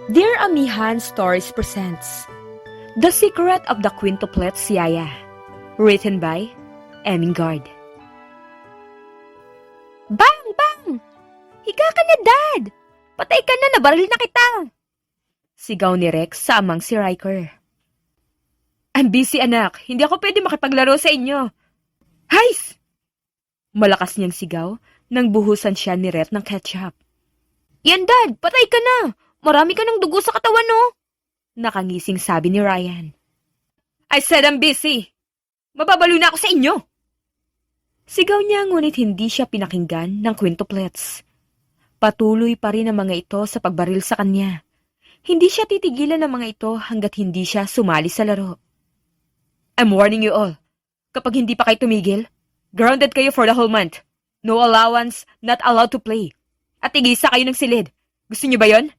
Dear Amihan Stories presents The Secret of the Quintuplets Yaya, written by Emingard. Bang! Bang! Higa ka na, Dad! Patay ka na, nabaril na kita! Sigaw ni Rex sa amang si Riker. I'm busy, anak. Hindi ako pwede makipaglaro sa inyo. Hays! Malakas niyang sigaw nang buhusan siya ni Rhett ng ketchup. Yan, Dad! Patay ka na! Marami ka ng dugo sa katawan, no? Nakangising sabi ni Ryan. I said I'm busy! Mababalo na ako sa inyo! Sigaw niya ngunit hindi siya pinakinggan ng quintuplets. Patuloy pa rin ang mga ito sa pagbaril sa kanya. Hindi siya titigilan ng mga ito hanggat hindi siya sumali sa laro. I'm warning you all. Kapag hindi pa kayo tumigil, grounded kayo for the whole month. No allowance, not allowed to play. At igisa kayo ng silid. Gusto niyo ba yon?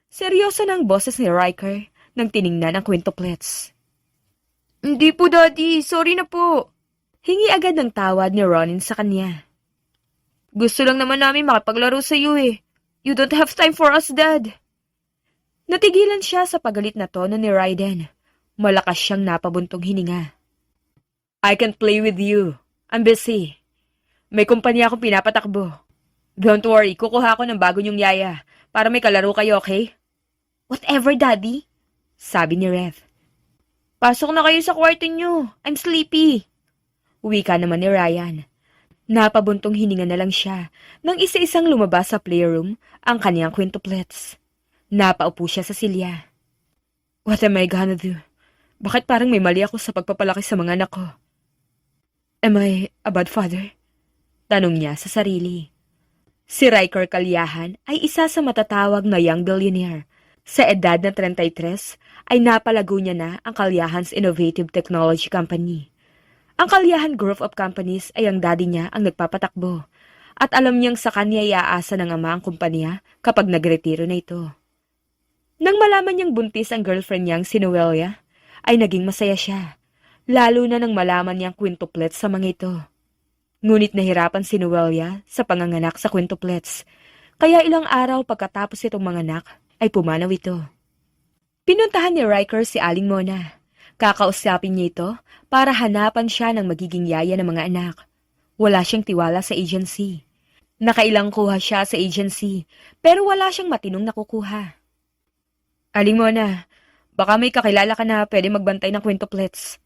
Seryoso na ang boses ni Riker nang tiningnan ang quintuplets. Hindi po, Daddy. Sorry na po. Hingi agad ng tawad ni Ronin sa kanya. Gusto lang naman namin makipaglaro sa iyo eh. You don't have time for us, Dad. Natigilan siya sa pagalit na tono ni Raiden. Malakas siyang napabuntong hininga. I can't play with you. I'm busy. May kumpanya akong pinapatakbo. Don't worry, kukuha ko ng bago niyong yaya para may kalaro kayo, okay? Whatever, Daddy, sabi ni Rev. Pasok na kayo sa kwarto niyo. I'm sleepy. Wika naman ni Ryan. Napabuntong hininga na lang siya nang isa-isang lumabas sa playroom ang kaniyang quintuplets. Napaupo siya sa silya. What am I gonna do? Bakit parang may mali ako sa pagpapalaki sa mga anak ko? Am I a bad father? Tanong niya sa sarili. Si Riker Kalyahan ay isa sa matatawag na young billionaire. Sa edad na 33 ay napalago niya na ang Kalyahan's Innovative Technology Company. Ang Kalyahan Group of Companies ay ang daddy niya ang nagpapatakbo at alam niyang sa kanya iaasa ng ama ang kumpanya kapag nagretiro na ito. Nang malaman niyang buntis ang girlfriend niyang si Noelia, ay naging masaya siya, lalo na nang malaman niyang quintuplets sa mga ito. Ngunit nahirapan si Noelia sa panganganak sa quintuplets, kaya ilang araw pagkatapos itong manganak ay pumanaw ito. Pinuntahan ni Riker si Aling Mona. Kakausapin niya ito para hanapan siya ng magiging yaya ng mga anak. Wala siyang tiwala sa agency. Nakailang kuha siya sa agency, pero wala siyang matinong nakukuha. Aling Mona, baka may kakilala ka na pwede magbantay ng quintuplets.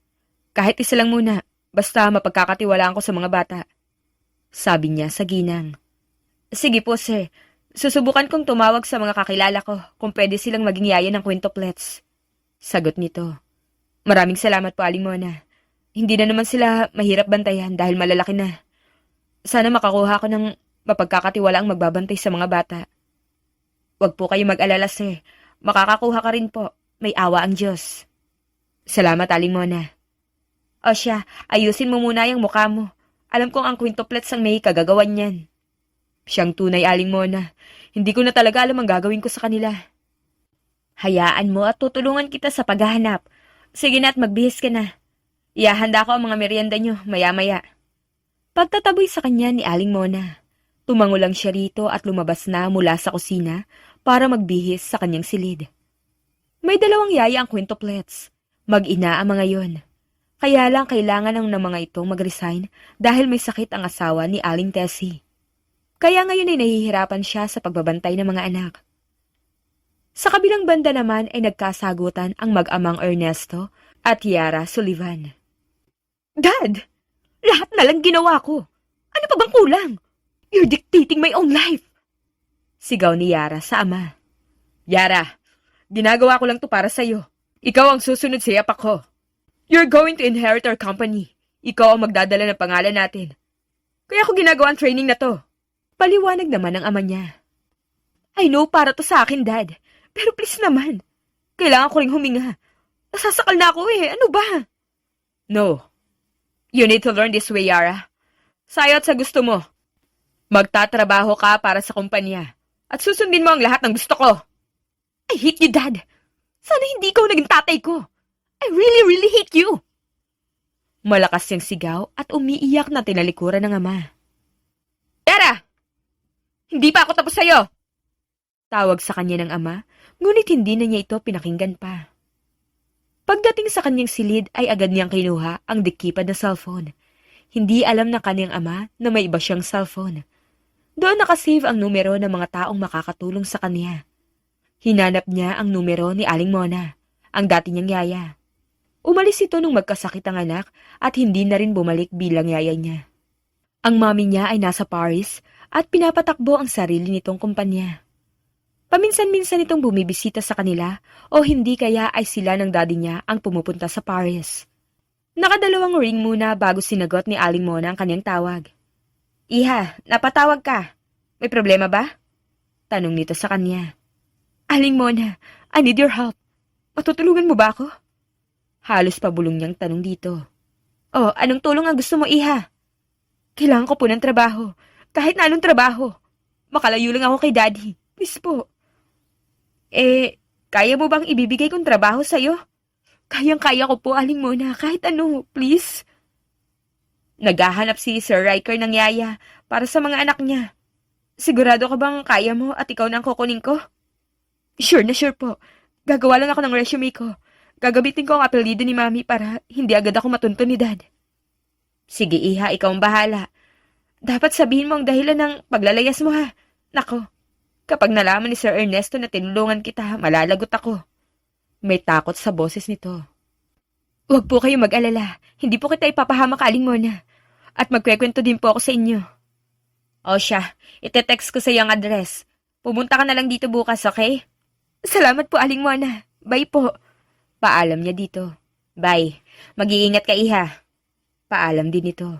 Kahit isa lang muna. Basta mapagkakatiwalaan ko sa mga bata. Sabi niya sa ginang. Sige po, sir. Susubukan kong tumawag sa mga kakilala ko kung pwede silang maging yaya ng quintuplets. Sagot nito. Maraming salamat po, Aling Mona. Hindi na naman sila mahirap bantayan dahil malalaki na. Sana makakuha ko ng mapagkakatiwalaang magbabantay sa mga bata. Huwag po kayo mag-alala, sir. Makakakuha ka rin po. May awa ang Diyos. Salamat, Aling Mona. O siya, ayusin mo muna yung mukha mo. Alam kong ang quintuplets ang may kagagawan niyan. Siyang tunay, Aling Mona. Hindi ko na talaga alam ang gagawin ko sa kanila. Hayaan mo at tutulungan kita sa paghahanap. Sige na at magbihis ka na. Iahanda ko ang mga merienda nyo, maya-maya. Pagtataboy sa kanya ni Aling Mona, tumango lang siya rito at lumabas na mula sa kusina para magbihis sa kanyang silid. May dalawang yaya ang quintuplets. Mag-ina ang mga yon. Kaya lang kailangan ng mga itong mag-resign dahil may sakit ang asawa ni Aling Tessie. Kaya ngayon ay nahihirapan siya sa pagbabantay ng mga anak. Sa kabilang banda naman ay nagkasagutan ang mag-amang Ernesto at Yara Sullivan. Dad! Lahat na lang ginawa ko. Ano pa bang kulang? You're dictating my own life! Sigaw ni Yara sa ama. Yara, ginagawa ko lang to para sa'yo. Ikaw ang susunod sa yapak ko. You're going to inherit our company. Ikaw ang magdadala ng pangalan natin. Kaya ako ginagawa ang training na to. Paliwanag naman ng ama niya. I know para to sa akin, Dad. Pero please naman. Kailangan ko ring huminga. Nasasakal na ako eh. Ano ba? No. You need to learn this way, Yara. Sayo at sa gusto mo. Magtatrabaho ka para sa kumpanya. At susundin mo ang lahat ng gusto ko. I hate you, Dad. Sana hindi ikaw naging tatay ko. I really, really hate you! Malakas siyang sigaw at umiiyak na tinalikuran ng ama. Yara! Hindi pa ako tapos sa'yo! Tawag sa kanya ng ama Ngunit hindi na niya ito pinakinggan pa. Pagdating sa kanyang silid ay agad niyang kinuha ang dikipad na cellphone. Hindi alam ng kanyang ama na may iba siyang cellphone. Doon nakasave ang numero ng mga taong makakatulong sa kanya. Hinanap niya ang numero ni Aling Mona, ang dati niyang yaya. Umalis ito nung magkasakit ang anak at hindi na rin bumalik bilang yaya niya. Ang mami niya ay nasa Paris at pinapatakbo ang sarili nitong kumpanya. Paminsan-minsan itong bumibisita sa kanila o hindi kaya ay sila ng daddy niya ang pumupunta sa Paris. Nakadalawang ring muna bago sinagot ni Aling Mona ang kanyang tawag. Iha, napatawag ka. May problema ba? Tanong nito sa kanya. Aling Mona, I need your help. Matutulungan mo ba ako? Halos pabulong niyang tanong dito. Oh, anong tulong ang gusto mo, Iha? Kailangan ko po ng trabaho. Kahit na anong trabaho. Makalayo lang ako kay daddy. Please po. Kaya mo bang ibibigay kong trabaho sa'yo? Kayang-kaya ko po, Aling Mona, kahit ano, please. Naghahanap si Sir Riker ng yaya para sa mga anak niya. Sigurado ka bang kaya mo at ikaw na ang kukunin ko? Sure na sure po. Gagawa lang ako ng resume ko. Gagamitin ko ang apelyido ni Mami para hindi agad ako matunto ni Dad. Sige, Iha, ikaw ang bahala. Dapat sabihin mo ang dahilan ng paglalayas mo, ha? Nako. Kapag nalaman ni Sir Ernesto na tinulungan kita, malalagot ako. May takot sa boses nito. Huwag po kayo mag-alala. Hindi po kita ipapahamak, Aling Mona. At magkwekwento din po ako sa inyo. O siya, ite-text ko sa iyong address. Pumunta ka na lang dito bukas, okay? Salamat po, Aling Mona. Bye po. Paalam niya dito. Bye. Mag-iingat ka, Iha. Paalam din ito.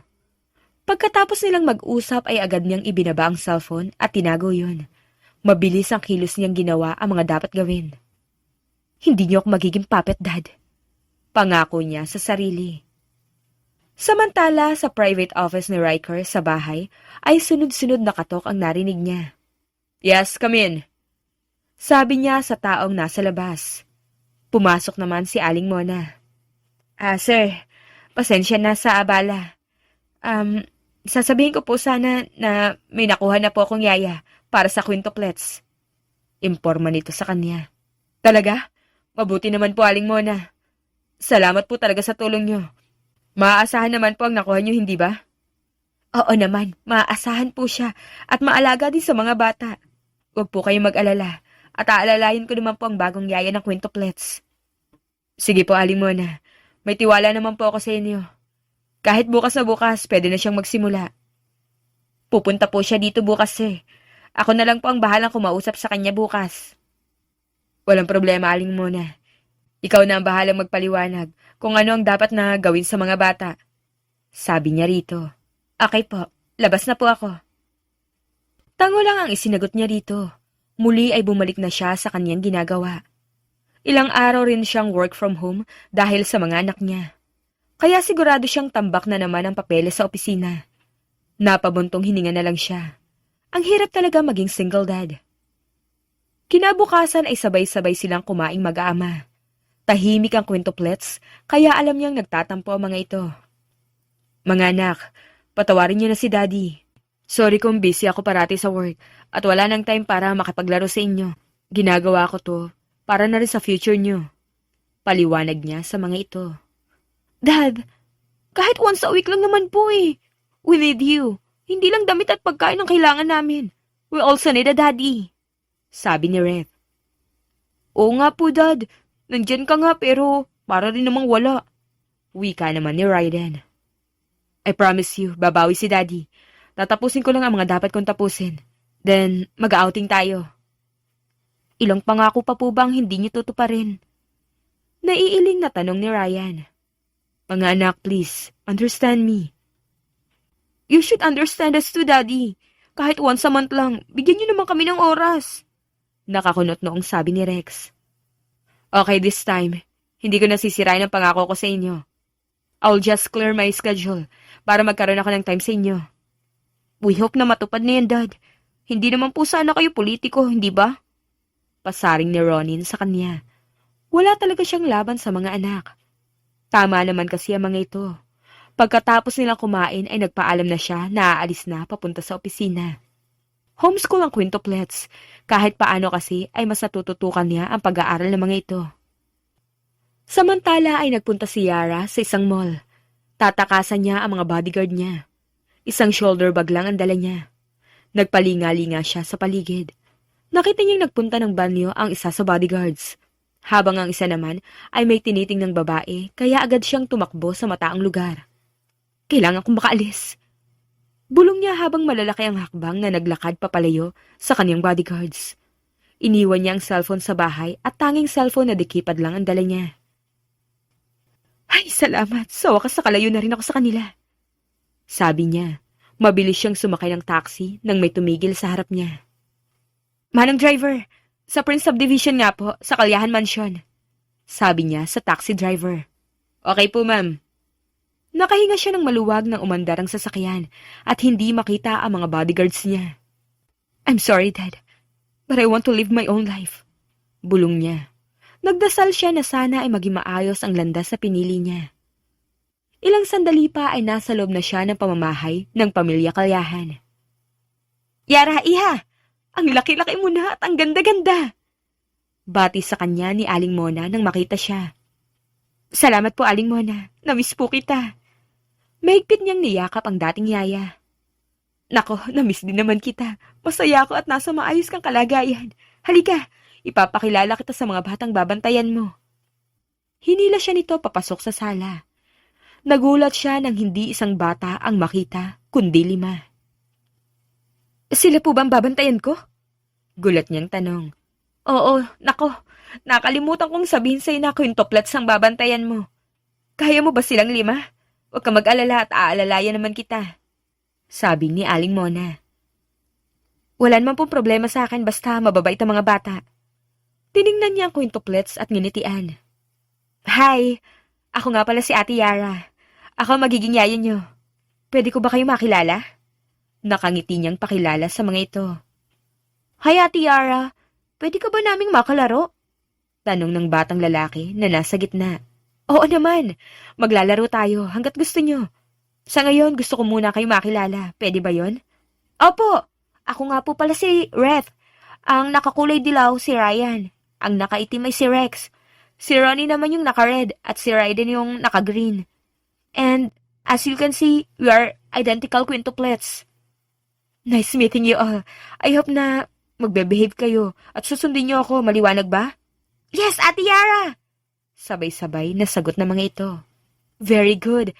Pagkatapos nilang mag-usap ay agad niyang ibinaba ang cellphone at tinago yun. Mabilis ang kilos niyang ginawa ang mga dapat gawin. Hindi niyo ako magiging puppet, Dad. Pangako niya sa sarili. Samantala, sa private office ni Riker sa bahay, ay sunod-sunod na katok ang narinig niya. Yes, come in. Sabi niya sa taong nasa labas. Pumasok naman si Aling Mona. Sir, pasensya na sa abala. Sasabihin ko po sana na may nakuha na po akong yaya para sa quintuplets. Imporma nito sa kanya. Talaga? Mabuti naman po, Aling Mona. Salamat po talaga sa tulong niyo. Maaasahan naman po ang nakuha niyo, hindi ba? Oo naman, maaasahan po siya at maalaga din sa mga bata. Huwag po kayong mag-alala at aalalayan ko naman po ang bagong yaya ng quintuplets. Sige po, Aling Mona. May tiwala naman po ako sa inyo. Kahit bukas na bukas, pwede na siyang magsimula. Pupunta po siya dito bukas eh. Ako na lang po ang bahalang kumausap sa kanya bukas. Walang problema, Aling Mona. Ikaw na ang bahalang magpaliwanag kung ano ang dapat na gawin sa mga bata. Sabi niya rito. Okay po, labas na po ako. Tango lang ang isinagot niya rito. Muli ay bumalik na siya sa kanyang ginagawa. Ilang araw rin siyang work from home dahil sa mga anak niya. Kaya sigurado siyang tambak na naman ang papeles sa opisina. Napabuntong hininga na lang siya. Ang hirap talaga maging single dad. Kinabukasan ay sabay-sabay silang kumaing mag-aama. Tahimik ang quintuplets, kaya alam niyang nagtatampo ang mga ito. Mga anak, patawarin niyo na si Daddy. Sorry kung busy ako parati sa work at wala nang time para makipaglaro sa inyo. Ginagawa ko to para na rin sa future niyo. Paliwanag niya sa mga ito. Dad, kahit once a week lang naman po eh. We need you. Hindi lang damit at pagkain ang kailangan namin. We also need a daddy. Sabi ni Red. Oo nga po, Dad. Nandyan ka nga pero para rin namang wala. Wika naman ni Raiden. I promise you, babawi si Daddy. Tatapusin ko lang ang mga dapat kong tapusin. Then, mag-outing tayo. Ilang pangako pa po bang hindi niyo tutuparin? Naiiling na tanong ni Ryan. Mga anak, please, understand me. You should understand us too, Daddy. Kahit once a month lang, bigyan niyo naman kami ng oras. Nakakunot noong sabi ni Rex. Okay, this time, hindi ko nasisirain ang pangako ko sa inyo. I'll just clear my schedule para magkaroon ako ng time sa inyo. We hope na matupad na yan, Dad. Hindi naman po sana kayo politiko, hindi ba? Pasaring ni Ronin sa kanya. Wala talaga siyang laban sa mga anak. Tama naman kasi ang mga ito. Pagkatapos nilang kumain ay nagpaalam na siya na aalis na papunta sa opisina. Homeschool ang quintuplets. Kahit paano kasi ay mas natututukan niya ang pag-aaral ng mga ito. Samantala ay nagpunta si Yara sa isang mall. Tatakasan niya ang mga bodyguard niya. Isang shoulder bag lang ang dala niya. Nagpalinga-linga siya sa paligid. Nakita niyang nagpunta ng banyo ang isa sa bodyguards. Habang ang isa naman ay may tinitingnang babae, kaya agad siyang tumakbo sa mataang lugar. Kailangan kong makaalis. Bulong niya habang malalaki ang hakbang na naglakad papalayo sa kanyang bodyguards. Iniwan niya ang cellphone sa bahay at tanging cellphone na dikipad lang ang dala niya. Ay, salamat. Sa wakas nakalayo na rin ako sa kanila. Sabi niya. Mabilis siyang sumakay ng taxi nang may tumigil sa harap niya. Manang driver, sa Prince Subdivision nga po, sa Kalyahan Mansion. Sabi niya sa taxi driver. Okay po, ma'am. Nakahinga siya ng maluwag nang umandar ang sasakyan at hindi makita ang mga bodyguards niya. I'm sorry, Dad, but I want to live my own life. Bulong niya. Nagdasal siya na sana ay maging maayos ang landas na pinili niya. Ilang sandali pa ay nasa loob na siya ng pamamahay ng pamilya Kalyahan. Yara, iha! Ang laki-laki mo na at ang ganda-ganda! Bati sa kanya ni Aling Mona nang makita siya. Salamat po, Aling Mona. Namiss po kita. Mahigpit niyang niyakap ang dating yaya. Nako, namiss din naman kita. Masaya ako at nasa maayos kang kalagayan. Halika, ipapakilala kita sa mga batang babantayan mo. Hinila siya nito papasok sa sala. Nagulat siya nang hindi isang bata ang makita, kundi 5. Sila po bang babantayan ko? Gulat niyang tanong. Oo, nako, nakalimutan kong sabihin sa'yo na quintuplets ang babantayan mo. Kaya mo ba silang 5? Huwag ka mag-alala at aalalayan naman kita. Sabi ni Aling Mona. Wala naman pong problema sa akin basta mababait ang mga bata. Tiningnan niya ang quintuplets at nginitian. Hi, ako nga pala si Ate Yara. Ako magiging yaya niyo. Pwede ko ba kayo makilala? Nakangiti niyang pakilala sa mga ito. Hi, Ate Yara. Pwede ka ba naming makalaro? Tanong ng batang lalaki na nasa gitna. Oo naman. Maglalaro tayo hanggat gusto niyo. Sa ngayon, gusto ko muna kayo makilala. Pwede ba yon? Opo. Ako nga po pala si Reth. Ang nakakulay dilaw si Ryan. Ang nakaitim ay si Rex. Si Ronnie naman yung naka-red at si Raiden yung naka-green. And, as you can see, we are identical quintuplets. Nice meeting you all. I hope na magbe-behave kayo at susundin niyo ako, maliwanag ba? Yes, Ate Yara! Sabay-sabay na sagot ng mga ito. Very good.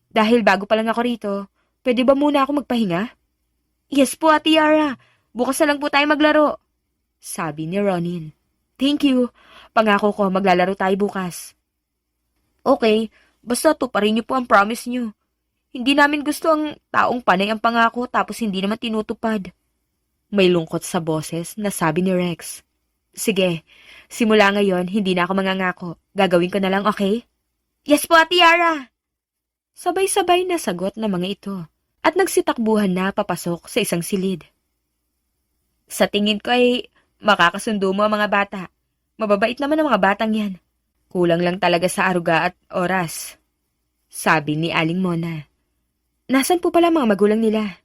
Dahil bago pa lang ako rito, pwede ba muna ako magpahinga? Yes po, Ate Yara. Bukas na lang po tayo maglaro. Sabi ni Ronin. Thank you. Pangako ko maglalaro tayo bukas. Okay. Basta tuparin niyo po ang promise niyo. Hindi namin gusto ang taong panay ang pangako tapos hindi naman tinutupad. May lungkot sa boses na sabi ni Rex. Sige, simula ngayon hindi na ako mangangako. Gagawin ko na lang, okay? Yes po, Ate Yara! Sabay-sabay na sagot ng mga ito at nagsitakbuhan na papasok sa isang silid. Sa tingin ko ay makakasundo mo ang mga bata. Mababait naman ang mga batang yan. Kulang lang talaga sa aruga at oras. Sabi ni Aling Mona. Nasaan po pala mga magulang nila?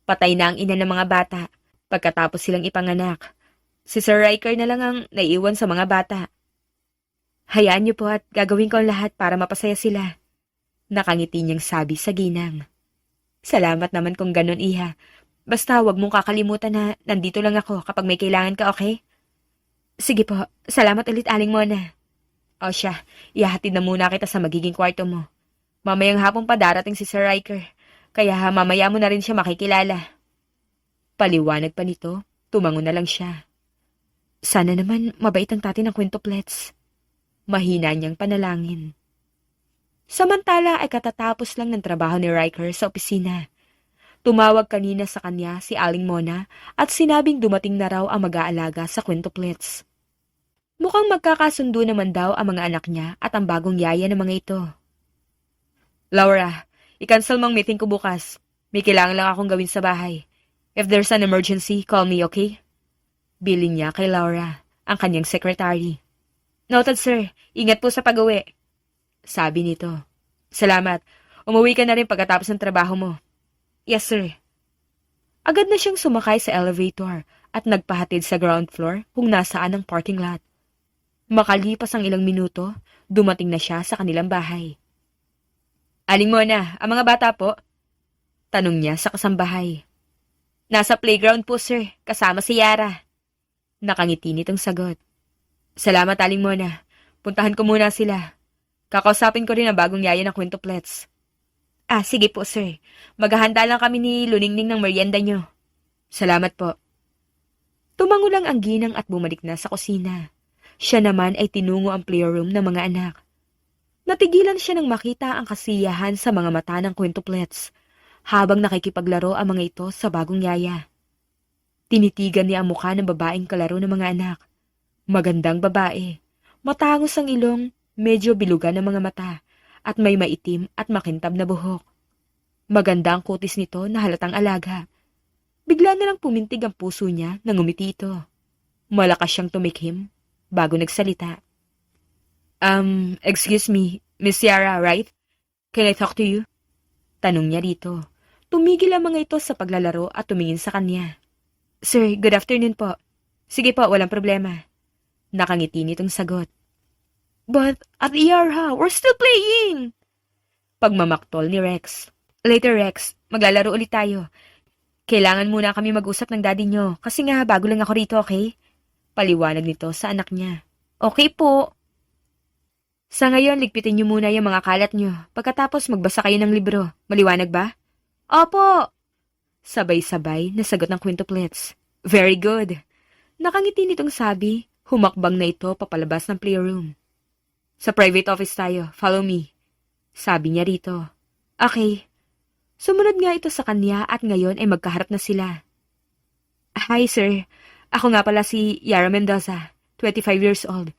Patay na ang ina ng mga bata pagkatapos silang ipanganak. Si Sir Riker na lang ang naiiwan sa mga bata. Hayaan niyo po at gagawin ko ang lahat para mapasaya sila. Nakangiti niyang sabi sa ginang. Salamat naman kung ganun, iha. Basta wag mong kakalimutan na nandito lang ako kapag may kailangan ka, okay? Sige po, salamat ulit, Aling Mona. O siya, ihahatid na muna kita sa magiging kwarto mo. Mamayang hapon pa darating si Sir Riker, kaya mamaya mo na rin siya makikilala. Paliwanag pa nito, tumango na lang siya. Sana naman mabait ang tati ng quintuplets. Mahina niyang panalangin. Samantala ay katatapos lang ng trabaho ni Riker sa opisina. Tumawag kanina sa kanya si Aling Mona at sinabing dumating na raw ang mag-aalaga sa quintuplets. Mukhang magkakasundo naman daw ang mga anak niya at ang bagong yaya ng mga ito. Laura, i-cancel mong meeting ko bukas. May kailangan lang akong gawin sa bahay. If there's an emergency, call me, okay? Bilin niya kay Laura, ang kanyang secretary. Noted, sir. Ingat po sa pag-uwi. Sabi nito. Salamat. Umuwi ka na rin pagkatapos ng trabaho mo. Yes, sir. Agad na siyang sumakay sa elevator at nagpahatid sa ground floor kung nasaan ang parking lot. Makalipas ang ilang minuto, dumating na siya sa kanilang bahay. Aling Mona, ang mga bata po? Tanong niya sa kasambahay. Nasa playground po, sir, kasama si Yara. Nakangiti nitong sagot. Salamat, Aling Mona. Puntahan ko muna sila. Kakausapin ko rin ang bagong yaya ng quintuplets. Sige po, sir. Maghahanda lang kami ni Luningning ng merienda nyo. Salamat po. Tumango lang ang ginang at bumalik na sa kusina. Siya naman ay tinungo ang playroom ng mga anak. Natigilan siya nang makita ang kasiyahan sa mga mata ng quintuplets habang nakikipaglaro ang mga ito sa bagong yaya. Tinitigan niya ang mukha ng babaeng kalaro ng mga anak. Magandang babae. Matangos ang ilong, medyo bilugan ang mga mata, at may maitim at makintab na buhok. Maganda ang kutis nito na halatang alaga. Bigla na lang pumintig ang puso niya nang umiti ito. Malakas siyang tumikhim bago nagsalita. Excuse me, Miss Yara, right? Can I talk to you? Tanong niya rito. Tumigil ang mga ito sa paglalaro at tumingin sa kanya. Sir, good afternoon po. Sige po, walang problema. Nakangiti nitong sagot. But, at Yara, we're still playing! Pagmamaktol ni Rex. Later, Rex, maglalaro ulit tayo. Kailangan muna kami mag-usap ng daddy nyo kasi nga bago lang ako rito, okay? Paliwanag nito sa anak niya. Okay po. Sa ngayon, ligpitin niyo muna yung mga kalat niyo. Pagkatapos magbasa kayo ng libro. Maliwanag ba? Opo! Sabay-sabay na sagot ng quintuplets. Very good. Nakangiti nitong sabi, humakbang na ito papalabas ng playroom. Sa private office tayo. Follow me. Sabi niya rito. Okay. Sumunod nga ito sa kanya at ngayon ay magkaharap na sila. Hi, sir. Ako nga pala si Yara Mendoza, 25 years old.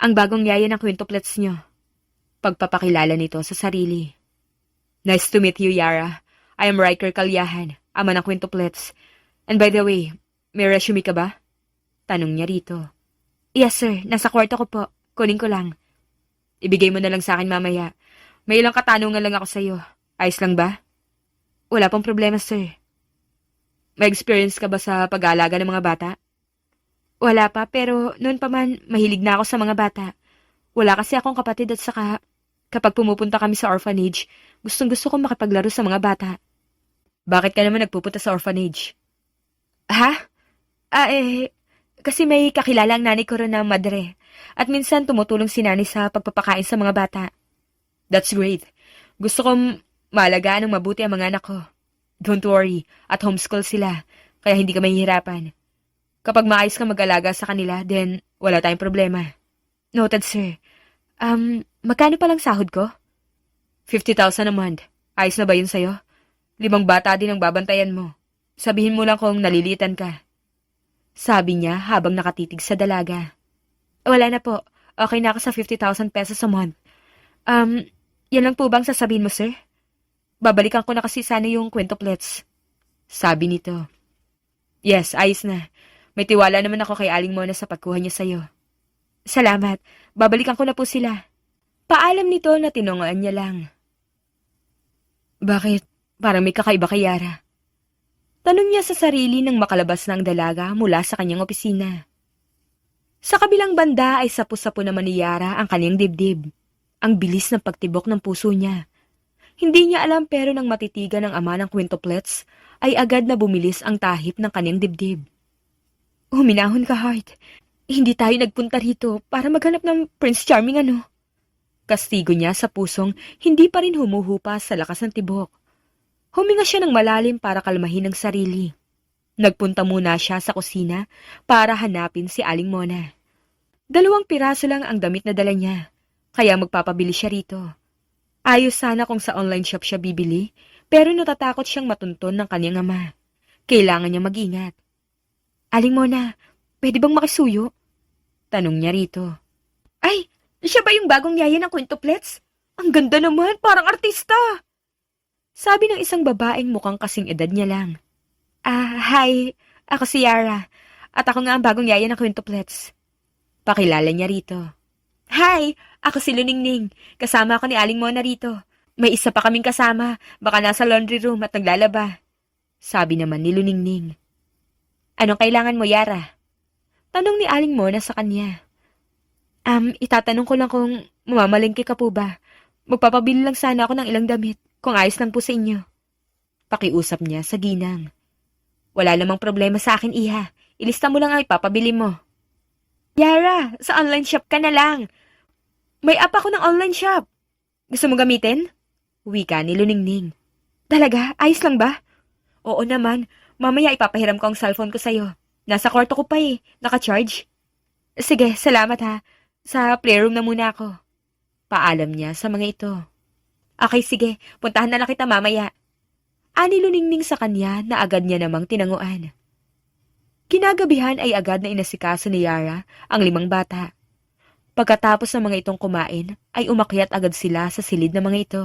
Ang bagong yaya ng quintuplets nyo. Pagpapakilala nito sa sarili. Nice to meet you, Yara. I am Riker Kalyahan, ama ng quintuplets. And by the way, may resume ka ba? Tanong niya rito. Yes, sir. Nasa kwarto ko po. Kunin ko lang. Ibigay mo na lang sa akin mamaya. May ilang katanungan lang ako sa'yo. Ayos lang ba? Wala pong problema, sir. May experience ka ba sa pag-aalaga ng mga bata? Wala pa, pero noon pa man, mahilig na ako sa mga bata. Wala kasi akong kapatid at saka, kapag pumupunta kami sa orphanage, gustong-gusto kong makipaglaro sa mga bata. Bakit ka naman nagpupunta sa orphanage? Ha? Kasi may kakilala ang nanay ko ron na madre, at minsan tumutulong si nanay sa pagpapakain sa mga bata. That's great. Gusto kong maalagaan ng mabuti ang mga anak ko. Don't worry, at homeschool sila, kaya hindi ka mahihirapan. Kapag maayos ka mag-alaga sa kanila, then wala tayong problema. Noted, sir. Magkano palang sahod ko? 50,000 a month. Ayos na ba yun sa'yo? 5 bata din ang babantayan mo. Sabihin mo lang kung nalilitan ka. Sabi niya habang nakatitig sa dalaga. Wala na po. Okay na ako sa 50,000 pesos a month. Yan lang po bang sasabihin mo, sir? Babalikan ko na kasi sana yung quintuplets. Sabi nito. Yes, ayos na. May tiwala naman ako kay Aling Mona sa pagkuha niya sa'yo. Salamat. Babalikan ko na po sila. Paalam nito na tinungaan niya lang. Bakit? Parang may kakaiba kay Yara. Tanong niya sa sarili nang makalabas na ang dalaga mula sa kanyang opisina. Sa kabilang banda ay sapu-sapu naman ni Yara ang kanyang dibdib. Ang bilis ng pagtibok ng puso niya. Hindi niya alam pero nang matitigan ng ama ng quintuplets, ay agad na bumilis ang tahip ng kanyang dibdib. Huminahon ka, Heart. Hindi tayo nagpunta rito para maghanap ng Prince Charming, ano? Kastigo niya sa pusong hindi pa rin humuhupa sa lakas ng tibok. Huminga siya ng malalim para kalmahin ang sarili. Nagpunta muna siya sa kusina para hanapin si Aling Mona. 2 piraso lang ang damit na dala niya, kaya magpapabili siya rito. Ayos sana kung sa online shop siya bibili, pero natatakot siyang matunton ng kanyang ama. Kailangan niya mag-ingat. Aling Mona, pwede bang makisuyo? Tanong niya rito. Ay, siya ba yung bagong yaya ng quintuplets? Ang ganda naman, parang artista! Sabi ng isang babaeng mukhang kasing edad niya lang. Hi, ako si Yara, at ako nga ang bagong yaya ng quintuplets. Pakilala niya rito. Hi, ako si Luningning, kasama ako ni Aling Mona rito. May isa pa kaming kasama, baka nasa laundry room at naglalaba. Sabi naman ni Luningning. Anong kailangan mo, Yara? Tanong ni Aling Mona sa kanya. Itatanong ko lang kung mamamalengke ka po ba? Magpapabili lang sana ako ng ilang damit, kung ayos lang po sa inyo. Pakiusap niya sa ginang. Wala namang problema sa akin, Iha. Ilista mo lang ang ipapabili mo. Yara, sa online shop ka na lang. May app ako ng online shop. Gusto mo gamitin? Wika ni Luningning. Talaga? Ayos lang ba? Oo naman. Mamaya ipapahiram ko ang cellphone ko sa'yo. Nasa kwarto ko pa Naka-charge. Sige, salamat ha. Sa playroom na muna ako. Paalam niya sa mga ito. Okay, sige. Puntahan na lang kita mamaya. Ani Luningning sa kanya na agad niya namang tinanguan. Kinagabihan ay agad na inasikaso ni Yara ang 5 bata. Pagkatapos ng mga itong kumain, ay umakyat agad sila sa silid ng mga ito.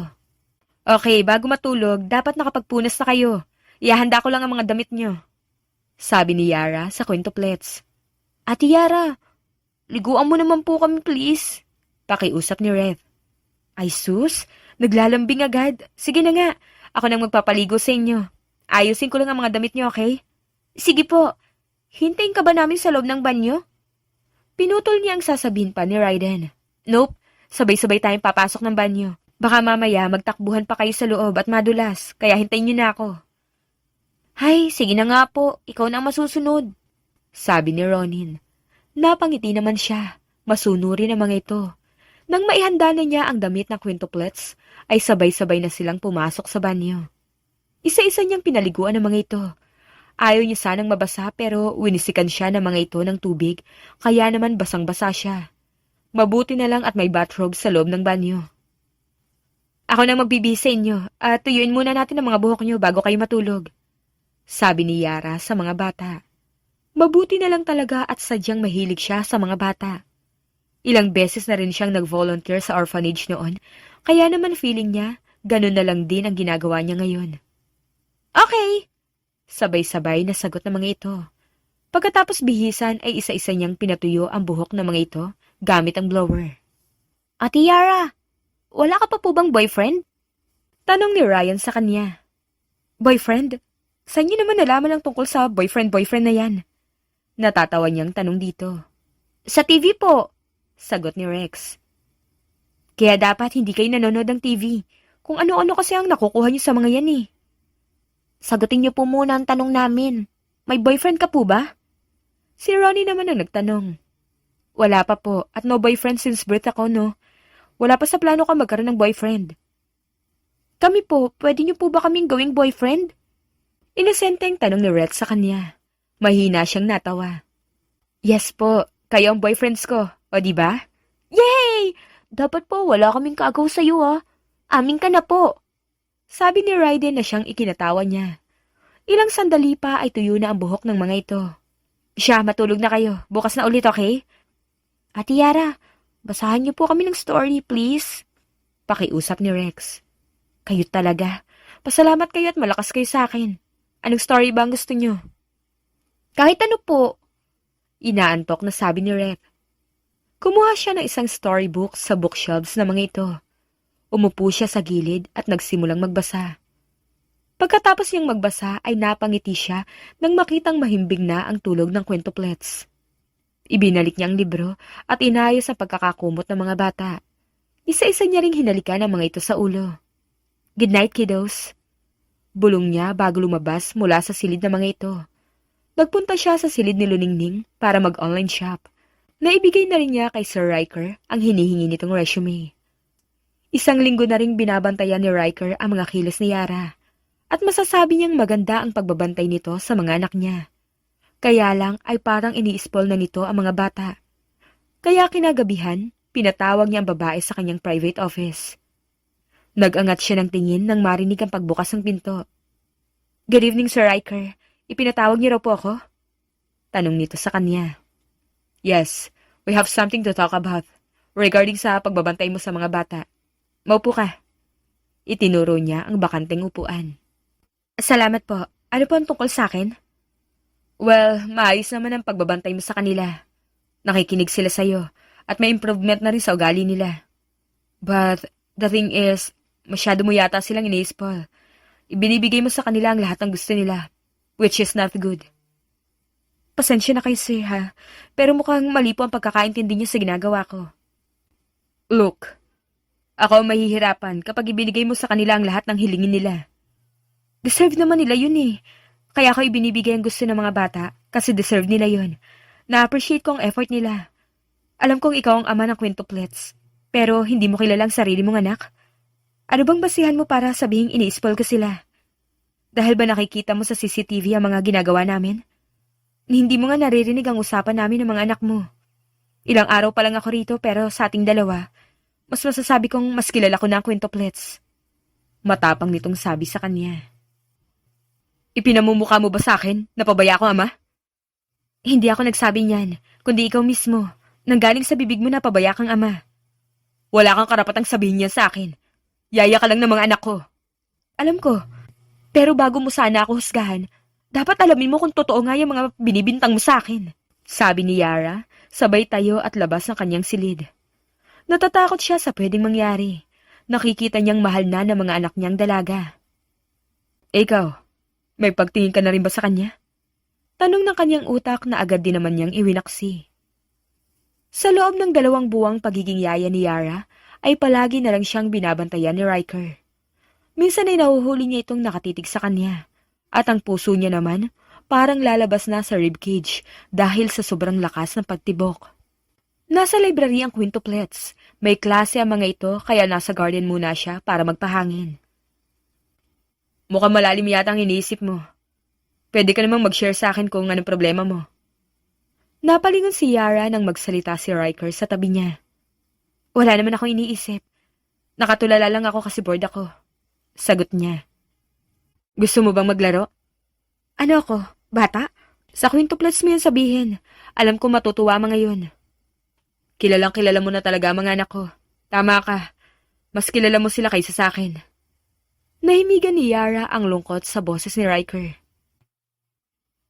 Okay, bago matulog, dapat nakapagpunas na kayo. Ihahanda ko lang ang mga damit nyo. Sabi ni Yara sa quintuplets. Ate Yara, liguan mo naman po kami please. Pakiusap ni Rev. Ay sus, naglalambing agad. Sige na nga, ako nang magpapaligo sa inyo. Ayusin ko lang ang mga damit nyo, okay? Sige po. Hintayin ka ba namin sa loob ng banyo? Pinutol niya ang sasabihin pa ni Raiden. Nope, sabay-sabay tayong papasok ng banyo. Baka mamaya magtakbuhan pa kayo sa loob at madulas, kaya hintayin niyo na ako. Hay, sige na nga po, ikaw na ang masusunod. Sabi ni Ronin. Napangiti naman siya, masunurin ang mga ito. Nang maihanda na niya ang damit ng quintuplets, ay sabay-sabay na silang pumasok sa banyo. Isa-isa niyang pinaliguan ang mga ito. Ayaw niya sanang mabasa pero winisikan siya ng mga ito ng tubig, kaya naman basang-basa siya. Mabuti na lang at may bathrobe sa loob ng banyo. Ako nang magbibihis sa inyo at tuyuin muna natin ang mga buhok niyo bago kayo matulog. Sabi ni Yara sa mga bata. Mabuti na lang talaga at sadyang mahilig siya sa mga bata. Ilang beses na rin siyang nag-volunteer sa orphanage noon, kaya naman feeling niya, ganun na lang din ang ginagawa niya ngayon. Okay! Sabay-sabay na sagot ng mga ito. Pagkatapos bihisan ay isa-isa niyang pinatuyo ang buhok ng mga ito gamit ang blower. Ate Yara, wala ka pa po bang boyfriend? Tanong ni Ryan sa kanya. Boyfriend? Saan niyo naman nalaman ang tungkol sa boyfriend-boyfriend na yan? Natatawa niyang tanong dito. Sa TV po, sagot ni Rex. Kaya dapat hindi kayo nanonood ng TV. Kung ano-ano kasi ang nakukuha niyo sa mga yan Sagutin niyo po muna ang tanong namin. May boyfriend ka po ba? Si Ronnie naman ang nagtanong. Wala pa po at no boyfriend since birth ako, no? Wala pa sa plano ka magkaroon ng boyfriend. Kami po, pwede niyo po ba kaming gawing boyfriend? Inosenteng tanong ni Rex sa kanya. Mahina siyang natawa. Yes po, kayo ang boyfriends ko, o di ba? Yay! Dapat po wala kaming kaagaw sa iyo Amin ka na po. Sabi ni Raiden na siyang ikinatawa niya. Ilang sandali pa ay tuyo na ang buhok ng mga ito. Siya, matulog na kayo. Bukas na ulit, okay? Ate Yara, basahan niyo po kami ng story, please. Pakiusap ni Rex. Kayo talaga. Pasalamat kayo at malakas kayo sa akin. Anong story ba ang gusto niyo? Kahit ano po. Inaantok na sabi ni Rex. Kumuha siya ng isang storybook sa bookshelves na mga ito. Umupo siya sa gilid at nagsimulang magbasa. Pagkatapos niyang magbasa ay napangiti siya nang makitang mahimbing na ang tulog ng quintuplets. Ibinalik niya ang libro at inayos ang pagkakakumot ng mga bata. Isa-isa niya ring hinalikan ang mga ito sa ulo. Good night, kiddos. Bulong niya bago lumabas mula sa silid ng mga ito. Nagpunta siya sa silid ni Luningning para mag-online shop. Naibigay na rin niya kay Sir Riker ang hinihingi nitong resume. Isang linggo na ring binabantayan ni Riker ang mga kilos ni Yara at masasabi niyang maganda ang pagbabantay nito sa mga anak niya. Kaya lang ay parang iniispol na nito ang mga bata. Kaya kinagabihan, pinatawag niya ang babae sa kanyang private office. Nag-angat siya ng tingin nang marinig ang pagbukas ng pinto. Good evening, Sir Riker. Ipinatawag niyo raw po ako? Tanong nito sa kanya. Yes, we have something to talk about regarding sa pagbabantay mo sa mga bata. Maupo ka. Itinuro niya ang bakanteng upuan. Salamat po. Ano po ang tungkol sa akin? Well, maayos naman ang pagbabantay mo sa kanila. Nakikinig sila sa'yo at may improvement na rin sa ugali nila. But the thing is, masyado mo yata silang iniispol. Ibinibigay mo sa kanila ang lahat ng gusto nila, which is not good. Pasensya na kayo, sir, ha? Pero mukhang mali po ang pagkakaintindi niyo sa ginagawa ko. Look, ako ang mahihirapan kapag ibinigay mo sa kanila ang lahat ng hilingin nila. Deserve naman nila yun eh. Kaya ako ibinibigay ang gusto ng mga bata kasi deserve nila yun. Na-appreciate ko ang effort nila. Alam kong ikaw ang ama ng quintuplets, pero hindi mo kilala ang sarili mong anak. Ano bang basihan mo para sabihing ini-spoil ko sila? Dahil ba nakikita mo sa CCTV ang mga ginagawa namin? Hindi mo nga naririnig ang usapan namin ng mga anak mo. Ilang araw pa lang ako rito pero sa ating dalawa, mas masasabi kong mas kilala ko na ang quintuplets. Matapang nitong sabi sa kanya. Ipinamumukha mo ba sa akin na pabaya ko, ama? Hindi ako nagsabi niyan, kundi ikaw mismo. Nanggaling sa bibig mo na pabaya kang ama. Wala kang karapatang sabihin niyan sa akin. Yaya ka lang ng mga anak ko. Alam ko, pero bago mo sana ako husgahan, dapat alamin mo kung totoo nga yung mga binibintang mo sa akin. Sabi ni Yara, sabay tayo at labas ng kanyang silid. Natatakot siya sa pwedeng mangyari. Nakikita niyang mahal na ng mga anak niyang dalaga. Ikaw, may pagtingin ka na rin ba sa kanya? Tanong ng kanyang utak na agad din naman niyang iwinaksi. Sa loob ng 2 buwang pagiging yaya ni Yara, ay palagi na lang siyang binabantayan ni Riker. Minsan ay nahuhuli niya itong nakatitig sa kanya, at ang puso niya naman parang lalabas na sa ribcage dahil sa sobrang lakas ng pagtibok. Nasa library ang quintuplets. May klase ang mga ito kaya nasa garden muna siya para magpahangin. Mukhang malalim yata ang iniisip mo. Pwede ka namang mag-share sa akin kung anong problema mo. Napalingon si Yara nang magsalita si Riker sa tabi niya. Wala naman akong iniisip. Nakatulala lang ako kasi bored ako. Sagot niya. Gusto mo bang maglaro? Ano ako? Bata? Sa quintuplets mo yan sabihin. Alam ko matutuwa mga yun. Kilalang kilala mo na talaga mga anak ko. Tama ka. Mas kilala mo sila kaysa sa akin. Nahimigan ni Yara ang lungkot sa boses ni Riker.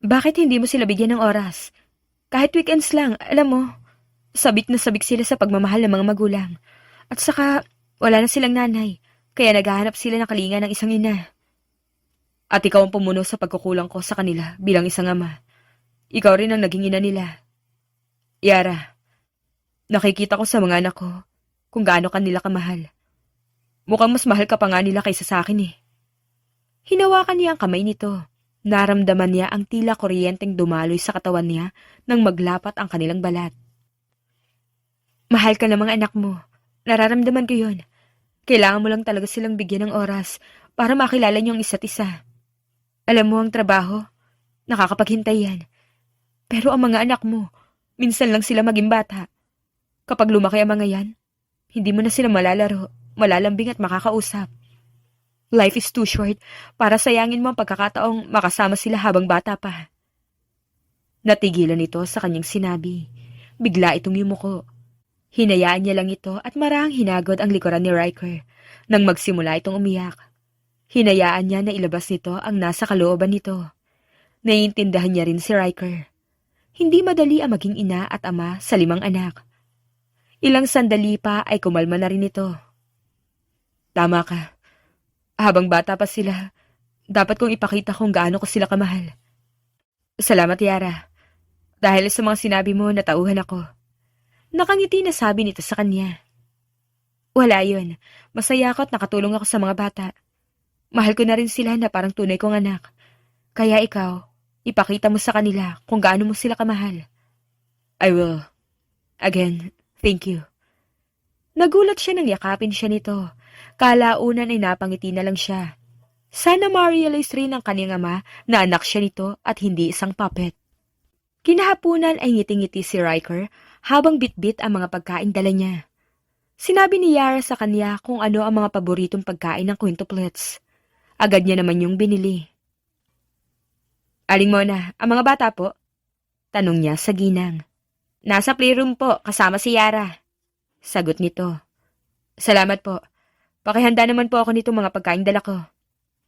Bakit hindi mo sila bigyan ng oras? Kahit weekends lang, alam mo, sabik na sabik sila sa pagmamahal ng mga magulang. At saka, wala na silang nanay, kaya naghahanap sila ng kalinga ng isang ina. At ikaw ang pumuno sa pagkukulang ko sa kanila bilang isang ama. Ikaw rin ang naging ina nila. Yara, nakikita ko sa mga anak ko kung gaano kanila kamahal. Mukhang mas mahal ka pa nga nila kaysa sa akin eh. Hinawakan niya ang kamay nito. Naramdaman niya ang tila kuryenteng dumaloy sa katawan niya nang maglapat ang kanilang balat. Mahal ka ng mga anak mo. Nararamdaman ko yun. Kailangan mo lang talaga silang bigyan ng oras para makilala niyo ang isa't isa. Alam mo ang trabaho, nakakapaghintay yan. Pero ang mga anak mo, minsan lang sila maging bata. Kapag lumaki ang mga yan, hindi mo na sila malalaro, malalambing at makakausap. Life is too short para sayangin mo ang pagkakataong makasama sila habang bata pa. Natigilan ito sa kanyang sinabi. Bigla itong yumuko. Hinayaan niya lang ito at marahang hinagod ang likuran ni Riker nang magsimula itong umiyak. Hinayaan niya na ilabas nito ang nasa kalooban nito. Naiintindihan niya rin si Riker. Hindi madali ang maging ina at ama sa 5 anak. Ilang sandali pa ay kumalma na rin ito. Tama ka. Habang bata pa sila, dapat kong ipakita kung gaano ko sila kamahal. Salamat, Yara. Dahil sa mga sinabi mo, natauhan ako. Nakangiti na sabi nito sa kanya. Wala yun. Masaya ako at nakatulong ako sa mga bata. Mahal ko na rin sila na parang tunay kong anak. Kaya ikaw, ipakita mo sa kanila kung gaano mo sila kamahal. I will. Again, thank you. Nagulat siya nang yakapin siya nito. Kalaunan ay napangiti na lang siya. Sana ma-realize rin ng kanyang ama na anak siya nito at hindi isang puppet. Kinahapunan ay ngiti-ngiti si Riker habang bitbit ang mga pagkain dala niya. Sinabi ni Yara sa kanya kung ano ang mga paboritong pagkain ng quintuplets. Agad niya naman yung binili. Aling Mona, ang mga bata po? Tanong niya sa ginang. Nasa playroom po, kasama si Yara. Sagot nito. Salamat po. Pakihanda naman po ako nitong mga pagkain dala ko.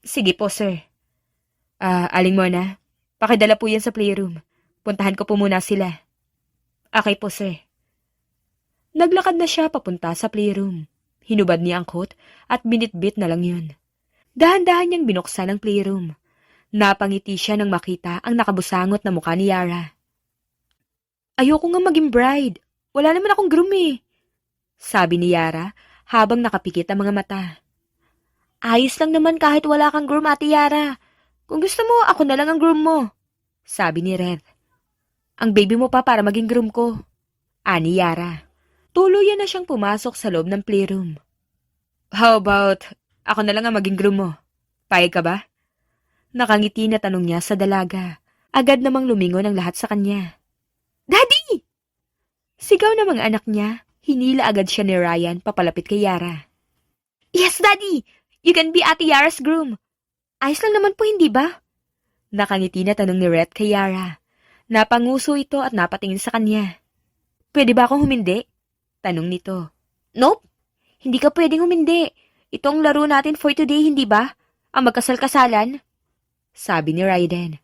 Sige po, sir. Aling Mona, pakidala po yan sa playroom. Puntahan ko po muna sila. Okay po, sir. Naglakad na siya papunta sa playroom. Hinubad niya ang coat at binitbit na lang yun. Dahan-dahan niyang binuksan ang playroom. Napangiti siya nang makita ang nakabusangot na mukha ni Yara. Ayoko nga maging bride. Wala naman akong groom eh. Sabi ni Yara habang nakapikit ang mga mata. Ayos lang naman kahit wala kang groom, Ate Yara. Kung gusto mo, ako na lang ang groom mo. Sabi ni Red. Ang baby mo pa para maging groom ko. Ani Yara. Tuluyan na siyang pumasok sa loob ng playroom. How about, ako na lang ang maging groom mo? Payag ka ba? Nakangiti na tanong niya sa dalaga. Agad namang lumingon ang lahat sa kanya. Daddy! Sigaw ng mga anak niya, hinila agad siya ni Ryan papalapit kay Yara. Yes, Daddy! You can be Ate Yara's groom. Ayos lang naman po, hindi ba? Nakangiti na tanong ni Rhett kay Yara. Napanguso ito at napatingin sa kanya. Pwede ba akong humindi? Tanong nito. Nope, hindi ka pwedeng humindi. Ito ang laro natin for today, hindi ba? Ang magkasal-kasalan? Sabi ni Raiden.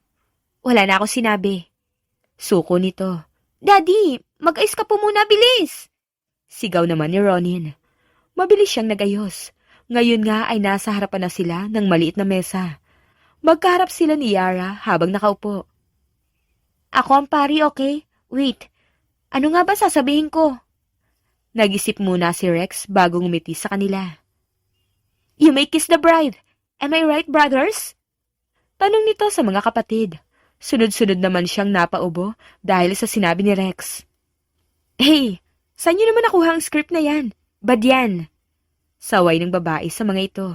Wala na akong sinabi. Suko nito. Daddy, mag-ayos ka po muna, bilis! Sigaw naman ni Ronin. Mabilis siyang nag-ayos. Ngayon nga ay nasa harapan na sila ng maliit na mesa. Magkaharap sila ni Yara habang nakaupo. Ako ang pari, okay? Wait, ano nga ba sasabihin ko? Nag-isip muna si Rex bago ngumiti sa kanila. You may kiss the bride. Am I right, brothers? Tanong nito sa mga kapatid. Sunod-sunod naman siyang napaubo dahil sa sinabi ni Rex. Hey, saan niyo naman nakuha ang script na yan? Bad yan. Saway ng babae sa mga ito.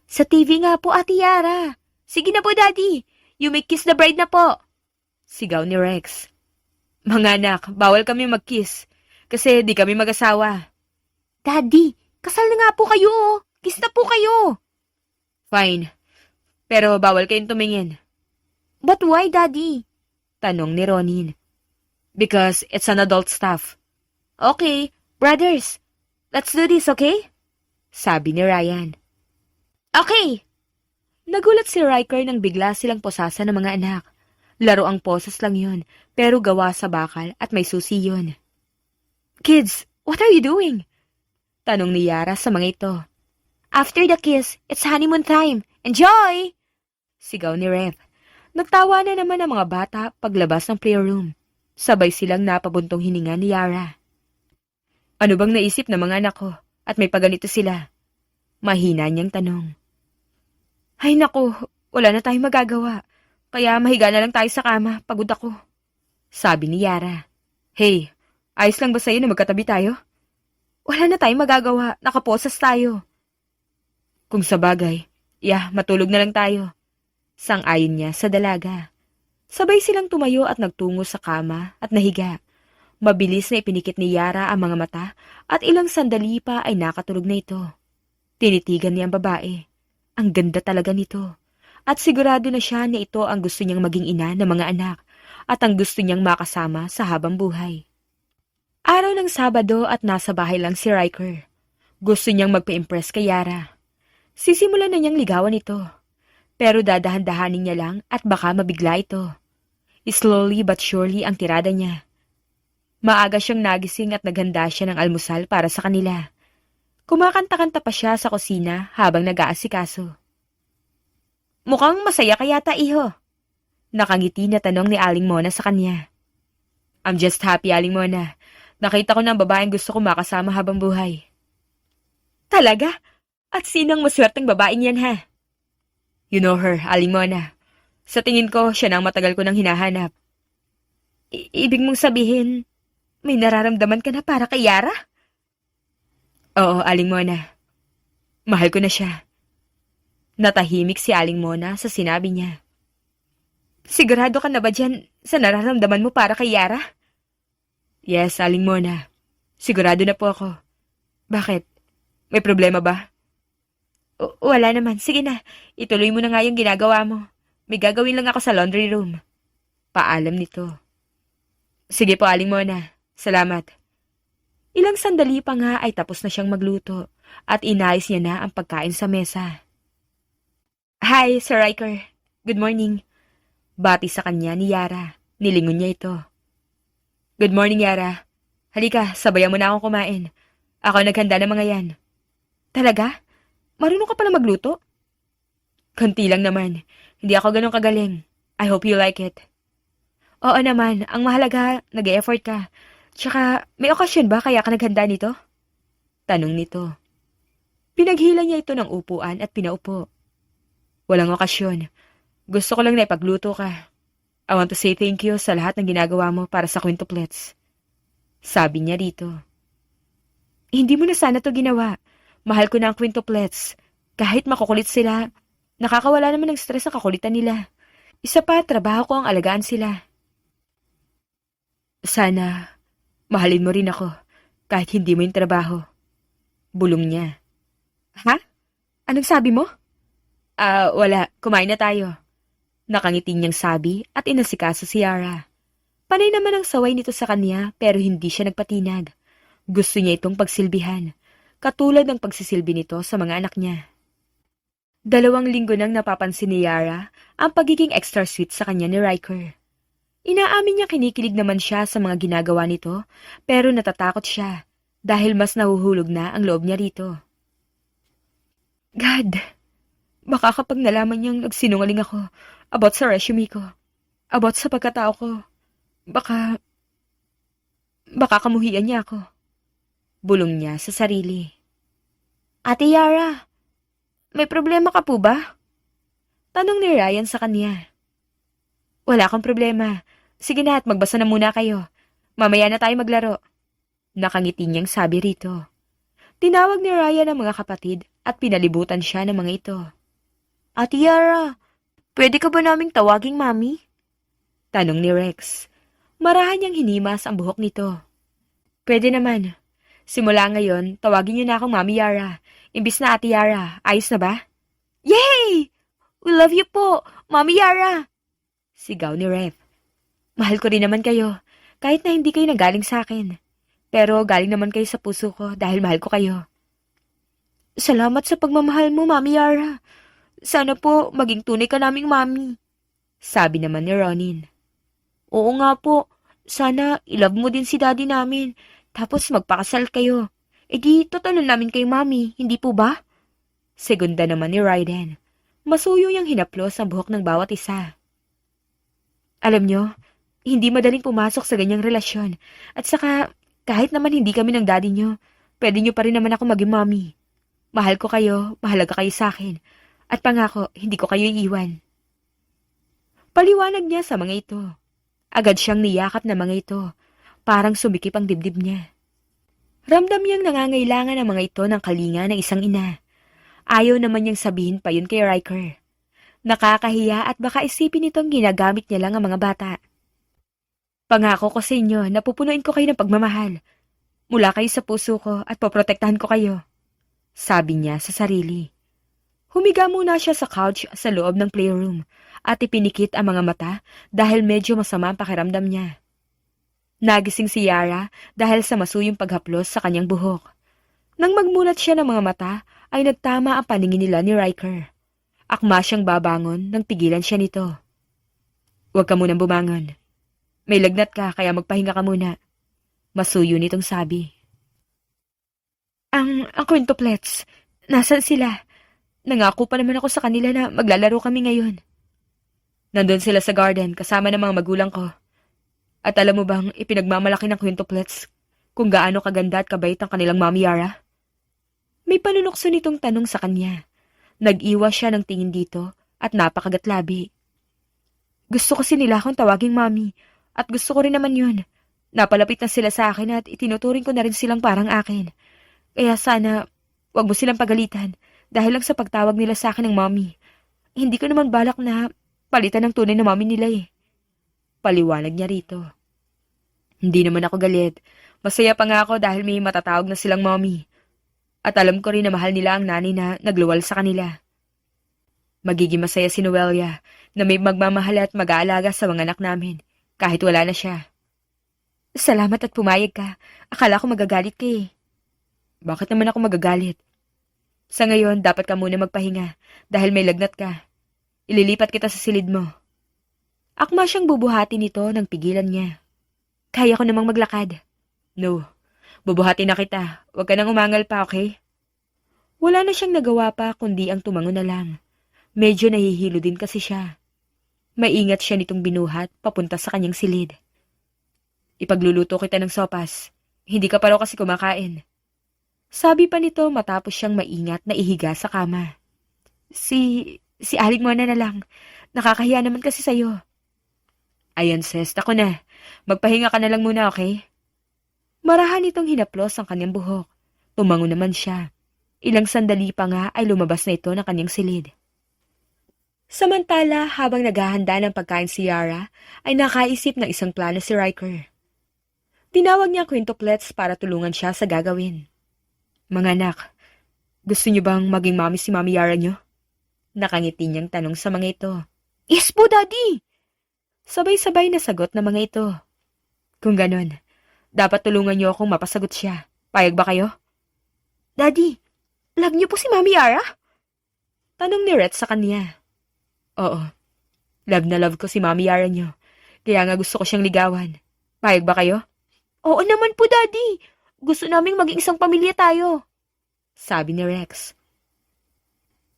Sa TV nga po, Ate Yara. Sige na po, Daddy. You may kiss the bride na po. Sigaw ni Rex. Mga anak, bawal kami mag-kiss. Kasi di kami mag-asawa. Daddy, kasal na nga po kayo. Kiss na po kayo. Fine. Pero bawal kayong tumingin. But why, Daddy? Tanong ni Ronin. Because it's an adult stuff. Okay, brothers. Let's do this, okay? Sabi ni Ryan. Okay! Nagulat si Riker nang bigla silang posasa ng mga anak. Laro ang poses lang yun, pero gawa sa bakal at may susi yun. Kids, what are you doing? Tanong ni Yara sa mga ito. After the kiss, it's honeymoon time. Enjoy! Sigaw ni Rev. Nagtawa na naman ang mga bata paglabas ng playroom. Sabay silang napabuntong hininga ni Yara. Ano bang naisip ng mga anak ko? At may paganito sila. Mahina niyang tanong. Ay naku, wala na tayong magagawa. Kaya mahiga na lang tayo sa kama, pagod ako. Sabi ni Yara. Hey, ayos lang ba sa'yo na magkatabi tayo? Wala na tayong magagawa, nakaposas tayo. Kung sa bagay, matulog na lang tayo. Sang-ayon niya sa dalaga. Sabay silang tumayo at nagtungo sa kama at nahiga. Mabilis na ipinikit ni Yara ang mga mata at ilang sandali pa ay nakatulog na ito. Tinitigan niya ang babae. Ang ganda talaga nito. At sigurado na siya na ito ang gusto niyang maging ina ng mga anak at ang gusto niyang makasama sa habang buhay. Araw ng Sabado at nasa bahay lang si Riker. Gusto niyang magpa-impress kay Yara. Sisimulan na niyang ligawan ito. Pero dadahan-dahanin niya lang at baka mabigla ito. Slowly but surely ang tirada niya. Maaga siyang nagising at naghanda siya ng almusal para sa kanila. Kumakanta-kanta pa siya sa kusina habang nag-aasikaso. Mukhang masaya ka yata, iho. Nakangiti na tanong ni Aling Mona sa kanya. I'm just happy, Aling Mona. Nakita ko ng babaeng gusto ko makasama habang buhay. Talaga? At sino ang maswerteng babaeng yan, ha? You know her, Aling Mona. Sa tingin ko, siya na ang matagal ko nang hinahanap. Ibig mong sabihin, may nararamdaman ka na para kay Yara? Oo, Aling Mona. Mahal ko na siya. Natahimik si Aling Mona sa sinabi niya. Sigurado ka na ba dyan sa nararamdaman mo para kay Yara? Yes, Aling Mona. Sigurado na po ako. Bakit? May problema ba? Wala naman. Sige na. Ituloy mo na nga yung ginagawa mo. May gagawin lang ako sa laundry room. Paalam nito. Sige po, Aling Mona. Salamat. Ilang sandali pa nga ay tapos na siyang magluto at inayos niya na ang pagkain sa mesa. Hi, Sir Riker. Good morning. Bati sa kanya ni Yara. Nilingon niya ito. Good morning, Yara. Halika, sabayan mo na akong kumain. Ako naghanda ng mga yan. Talaga? Marunong ka pala magluto? Konti lang naman. Hindi ako ganun kagaling. I hope you like it. Oo naman, ang mahalaga, nag-e-effort ka. Tsaka, may okasyon ba kaya ka naghanda nito? Tanong nito. Pinaghila niya ito ng upuan at pinaupo. Walang okasyon. Gusto ko lang na ipagluto ka. I want to say thank you sa lahat ng ginagawa mo para sa quintuplets. Sabi niya dito. Hindi mo na sana to ginawa. Mahal ko na ang quintuplets. Kahit makukulit sila, nakakawala naman ng stress sa kakulitan nila. Isa pa, trabaho ko ang alagaan sila. Sana, mahalin mo rin ako, kahit hindi mo yung trabaho. Bulong niya. Ha? Anong sabi mo? Wala. Kumain na tayo. Nakangiti niyang sabi at inasikaso si Yara. Panay naman ang saway nito sa kanya pero hindi siya nagpatinag. Gusto niya itong pagsilbihan, katulad ng pagsisilbi nito sa mga anak niya. 2 linggo nang napapansin ni Yara ang pagiging extra sweet sa kanya ni Riker. Inaamin niya kinikilig naman siya sa mga ginagawa nito pero natatakot siya dahil mas nahuhulog na ang loob niya rito. God, baka kapag nalaman niyang nagsinungaling ako about sa resume ko, about sa pagkatao ko, baka kamuhian niya ako. Bulong niya sa sarili. Ate Yara, may problema ka po ba? Tanong ni Ryan sa kanya. Wala akong problema. Sige na at magbasa na muna kayo. Mamaya na tayo maglaro. Nakangiti niyang sabi rito. Tinawag ni Ryan ang mga kapatid at pinalibutan siya ng mga ito. Ate Yara, pwede ka ba naming tawaging mami? Tanong ni Rex. Marahan niyang hinimas ang buhok nito. Pwede naman. Simula ngayon, tawagin niyo na akong Mami Yara. Imbis na Ate Yara, ayos na ba? Yay! We love you po, Mami Yara! Sigaw ni Ref. Mahal ko rin naman kayo, kahit na hindi kayo nanggaling sa akin. Pero galing naman kayo sa puso ko dahil mahal ko kayo. Salamat sa pagmamahal mo, Mami Yara. Sana po maging tunay ka naming mami. Sabi naman ni Ronin. Oo nga po, sana ilove mo din si daddy namin, tapos magpakasal kayo. E di, totalan namin kay mami, hindi po ba? Segunda naman ni Raiden. Masuyo yung hinaplos ang buhok ng bawat isa. Alam nyo, hindi madaling pumasok sa ganyang relasyon. At saka, kahit naman hindi kami ng daddy nyo, pwede nyo pa rin naman ako maging mami. Mahal ko kayo, mahalaga kayo sa akin. At pangako, hindi ko kayo iiwan. Paliwanag niya sa mga ito. Agad siyang niyakap na mga ito. Parang sumikip ang dibdib niya. Ramdam niyang nangangailangan ang mga ito ng kalinga ng isang ina. Ayaw naman niyang sabihin pa yun kay Riker. Nakakahiya at baka isipin nitong ginagamit niya lang ang mga bata. Pangako ko sa inyo na pupunuin ko kayo ng pagmamahal. Mula kayo sa puso ko at poprotektahan ko kayo. Sabi niya sa sarili. Humiga muna siya sa couch sa loob ng playroom at ipinikit ang mga mata dahil medyo masama ang pakiramdam niya. Nagising si Yara dahil sa masuyong paghaplos sa kanyang buhok. Nang magmulat siya ng mga mata ay nagtama ang paningin nila ni Riker. Akma siyang babangon nang pigilan siya nito. Huwag ka munang bumangon. May lagnat ka kaya magpahinga ka muna. Masuyo nitong sabi. Ang quintuplets, nasan sila? Nangako pa naman ako sa kanila na maglalaro kami ngayon. Nandun sila sa garden kasama ng mga magulang ko. At alam mo bang ipinagmamalaki ng quintuplets kung gaano kaganda at kabait ang kanilang Mami Yara? May panunokso nitong tanong sa kanya. Nag-iwas siya ng tingin dito at napakagatlabi. Gusto kasi nila akong tawaging Mami at gusto ko rin naman yun. Napalapit na sila sa akin at itinuturing ko na rin silang parang akin. Kaya sana, wag mo silang pagalitan. Dahil lang sa pagtawag nila sa akin ng Mami. Hindi ko naman balak na palitan ng tunay na Mami nila eh. Paliwanag niya rito. Hindi naman ako galit. Masaya pa nga ako dahil may matatawag na silang Mami. At alam ko rin na mahal nila ang nanay na nagluwal sa kanila. Magiging masaya si Noelia na may magmamahal at mag-aalaga sa mga anak namin kahit wala na siya. Salamat at pumayag ka. Akala ko magagalit ka eh. Bakit naman ako magagalit? Sa ngayon, dapat ka muna magpahinga dahil may lagnat ka. Ililipat kita sa silid mo. Akma siyang bubuhati nito nang pigilan niya. Kaya ko namang maglakad. No, bubuhati na kita. Huwag ka nang umangal pa, okay? Wala na siyang nagawa pa kundi ang tumango na lang. Medyo nahihilo din kasi siya. Maingat siya nitong binuhat papunta sa kanyang silid. Ipagluluto kita ng sopas. Hindi ka pa raw kasi kumakain. Sabi pa nito matapos siyang maingat na ihiga sa kama. Si Aling Mona na lang. Nakakahiya naman kasi sa'yo. Ayan sis, ako na. Magpahinga ka na lang muna, okay? Marahan itong hinaplos ang kanyang buhok. Tumango naman siya. Ilang sandali pa nga ay lumabas na ito ng kanyang silid. Samantala, habang naghahanda ng pagkain si Yara, ay nakaisip ng isang plano si Riker. Tinawag niya ang quintuplets para tulungan siya sa gagawin. Mga anak, gusto niyo bang maging mami si Mami Yara niyo? Nakangiti niyang tanong sa mga ito. Yes po, Daddy! Sabay-sabay na sagot ng mga ito. Kung ganon, dapat tulungan niyo akong mapasagot siya. Payag ba kayo? Daddy, love niyo po si Mami Yara? Tanong ni Rhett sa kanya. Oo, love na love ko si Mami Yara niyo. Kaya nga gusto ko siyang ligawan. Payag ba kayo? Oo naman po, Daddy. Gusto naming maging isang pamilya tayo. Sabi ni Rex.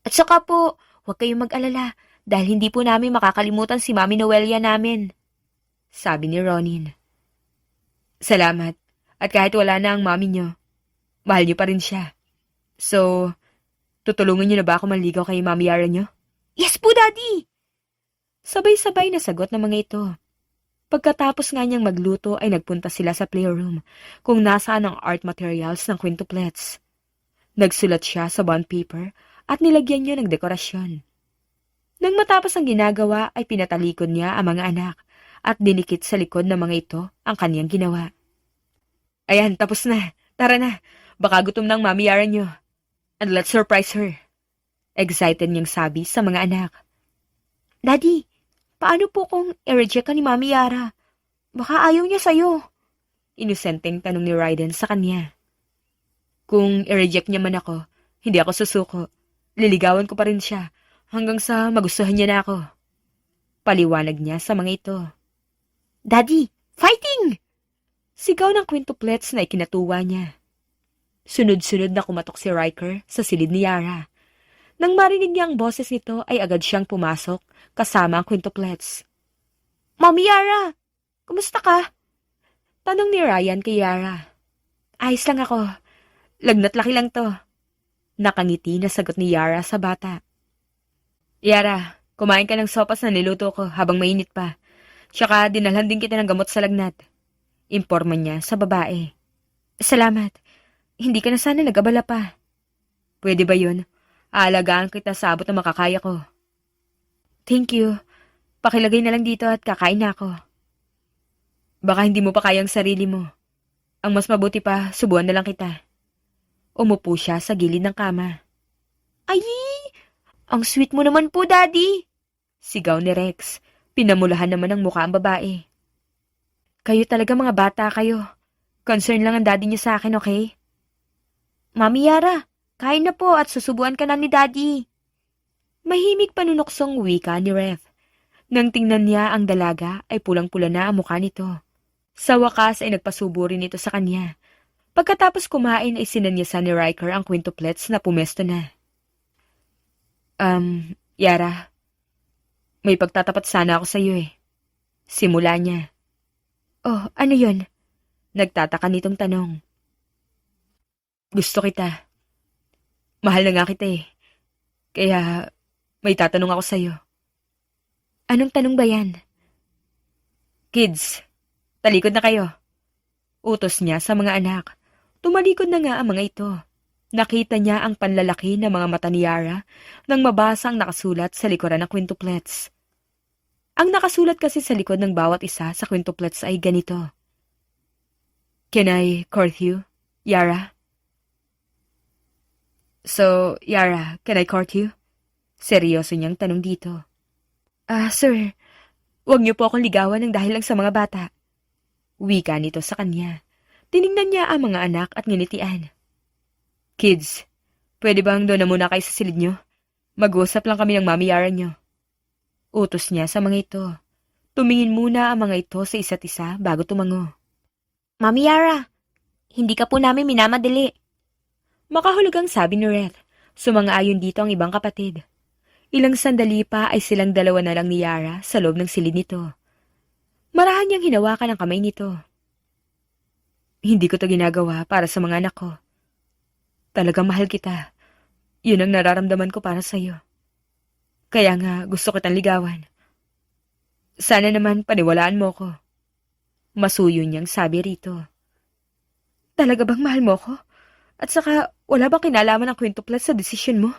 At saka po, huwag kayong mag-alala dahil hindi po namin makakalimutan si Mami Noelia namin. Sabi ni Ronin. Salamat. At kahit wala na ang mami niyo, mahal niyo pa rin siya. So, tutulungan niyo na ba ako manligaw kay Mami Yara niyo? Yes po, Daddy! Sabay-sabay na sagot ng mga ito. Pagkatapos nga niyang magluto ay nagpunta sila sa playroom kung nasaan ang art materials ng quintuplets. Nagsulat siya sa bond paper at nilagyan niya ng dekorasyon. Nang matapos ang ginagawa ay pinatalikod niya ang mga anak at dinikit sa likod ng mga ito ang kaniyang ginawa. Ayan, tapos na. Tara na. Baka gutom ng Mami Yara niyo. And let's surprise her. Excited niyang sabi sa mga anak. Daddy, paano po kung i-reject ka ni Mami Yara? Baka ayaw niya sa'yo. Inosenteng tanong ni Raiden sa kanya. Kung i-reject niya man ako, hindi ako susuko. Liligawan ko pa rin siya hanggang sa magustuhan niya na ako. Paliwanag niya sa mga ito. Daddy, fighting! Sigaw ng quintuplets na ikinatuwa niya. Sunod-sunod na kumatok si Riker sa silid ni Yara. Nang marinig niya ang boses nito ay agad siyang pumasok kasama ang quintuplets. Mami Yara, kumusta ka? Tanong ni Ryan kay Yara. Ayos lang ako. Lagnat laki lang to. Nakangiti na sagot ni Yara sa bata. Yara, kumain ka ng sopas na niluto ko habang mainit pa. Tsaka dinalhan din kita ng gamot sa lagnat. Imporma niya sa babae. Salamat. Hindi ka na sana nag-abala pa. Pwede ba yun? Aalagaan kita sa abot na makakaya ko. Thank you. Pakilagay na lang dito at kakain na ako. Baka hindi mo pa kayang sarili mo. Ang mas mabuti pa, subuan na lang kita. Umupo siya sa gilid ng kama. Ay! Ang sweet mo naman po, Daddy! Sigaw ni Rex. Pinamulahan naman ang mukha ang babae. Kayo talaga mga bata kayo. Concern lang ang daddy niyo sa akin, okay? Mami Yara, kain na po at susubuan ka na ni Daddy. Mahimik panunoksong wika ni Ref. Nang tingnan niya ang dalaga ay pulang-pula na ang mukha nito. Sa wakas ay nagpasubo rin ito sa kanya. Pagkatapos kumain ay sinanyasan ni Riker ang quintuplets na pumesto na. Yara, may pagtatapat sana ako sa iyo eh. Simula niya. Oh, ano yun? Nagtataka nitong tanong. Gusto kita. Mahal na nga kita eh. Kaya may tatanong ako sa'yo. Anong tanong ba yan? Kids, talikod na kayo. Utos niya sa mga anak. Tumalikod na nga ang mga ito. Nakita niya ang panlalaki ng mga mata ni Yara nang mabasa ang nakasulat sa likuran ng quintuplets. Ang nakasulat kasi sa likod ng bawat isa sa quintuplets ay ganito. Can I court you, Yara? So, Yara, can I court you? Seryoso niyang tanong dito. Sir, huwag niyo po akong ligawan ng dahil lang sa mga bata. Wika nito sa kanya. Tiningnan niya ang mga anak at nginitian. Kids, pwede bang doon na muna kayo sa silid niyo? Mag-usap lang kami ng Mami Yara niyo. Utos niya sa mga ito. Tumingin muna ang mga ito sa isa't isa bago tumango. Mami Yara, hindi ka po namin minamadali. Makahulugang sabi ni Red. Sumang-ayon dito ang ibang kapatid. Ilang sandali pa ay silang dalawa na lang ni Yara sa loob ng silid nito. Marahan niyang hinawakan ang kamay nito. Hindi ko to ginagawa para sa mga anak ko. Talagang mahal kita. Yun ang nararamdaman ko para sa'yo. Kaya nga gusto kitang ligawan. Sana naman paniwalaan mo ko. Masuyo niyang sabi rito. Talaga bang mahal mo ko? At saka wala bang kinalaman ang quintuplet sa desisyon mo?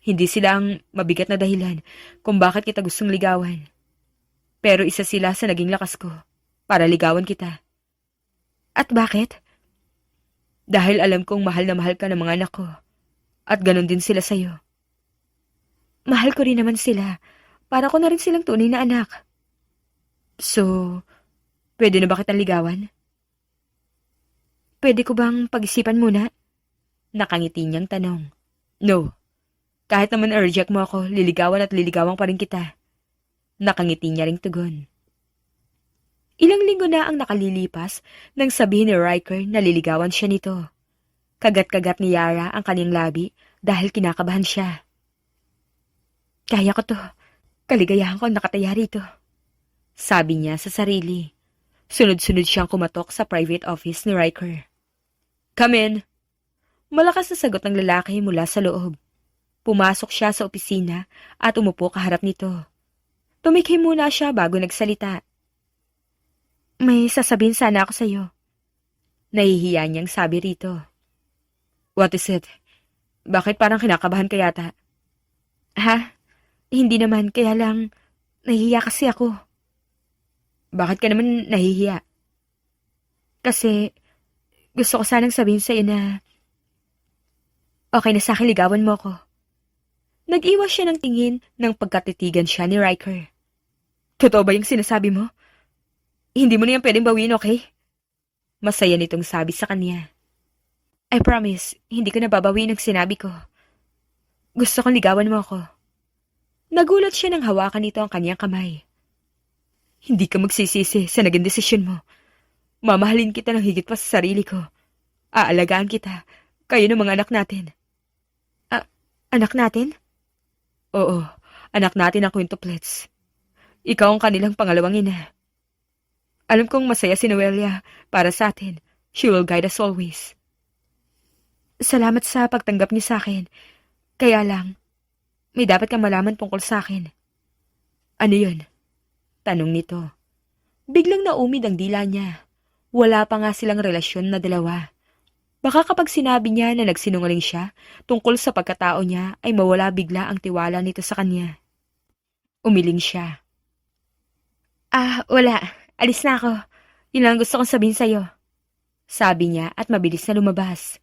Hindi sila ang mabigat na dahilan kung bakit kita gustong ligawan. Pero isa sila sa naging lakas ko para ligawan kita. At bakit? Dahil alam kong mahal na mahal ka ng mga anak ko. At ganon din sila sa'yo. Mahal ko rin naman sila. Para ko na rin silang tunay na anak. So, pwede na ba kitang ligawan? Pwede ko bang pag-isipan muna? Nakangiti niyang tanong. No. Kahit naman reject mo ako, liligawan at liligawan pa rin kita. Nakangiti niya ring tugon. Ilang linggo na ang nakalilipas nang sabihin ni Riker na liligawan siya nito. Kagat-kagat ni Yara ang kanyang labi dahil kinakabahan siya. Kaya ko to. Kaligayahan ko ang nakataya rito. Sabi niya sa sarili. Sunod-sunod siyang kumatok sa private office ni Riker. Come in. Malakas na sagot ng lalaki mula sa loob. Pumasok siya sa opisina at umupo kaharap nito. Tumikhim muna siya bago nagsalita. May sasabihin sana ako sa'yo. Nahihiya niyang sabi rito. What is it? Bakit parang kinakabahan ka yata? Ha? Hindi naman, kaya lang nahihiya kasi ako. Bakit ka naman nahihiya? Kasi gusto ko sanang sabihin sa'yo na okay na sa'kin ligawan mo ako. Nag-iwas siya ng tingin nang pagkatitigan siya ni Riker. Totoo ba yung sinasabi mo? Hindi mo na yan pwedeng bawiin, okay? Masaya nitong sabi sa kanya. I promise, hindi ko na babawiin ang sinabi ko. Gusto kong ligawan mo ako. Nagulat siya nang hawakan nito ang kanyang kamay. Hindi ka magsisisi sa naging desisyon mo. Mamahalin kita ng higit pa sa sarili ko. Aalagaan kita, kayo ng mga anak natin. Anak natin? Oo, anak natin ang quintuplets. Ikaw ang kanilang pangalawang ina. Alam kong masaya si Noelia para sa atin. She will guide us always. Salamat sa pagtanggap niyo sa akin. Kaya lang, may dapat kang malaman tungkol sa akin. Ano yun? Tanong nito. Biglang naumid ang dila niya. Wala pa nga silang relasyon na dalawa. Baka kapag sinabi niya na nagsinungaling siya tungkol sa pagkatao niya ay mawala bigla ang tiwala nito sa kanya. Umiling siya. Wala. Alis na ako. Yun lang gusto kong sabihin sa'yo. Sabi niya at mabilis na lumabas.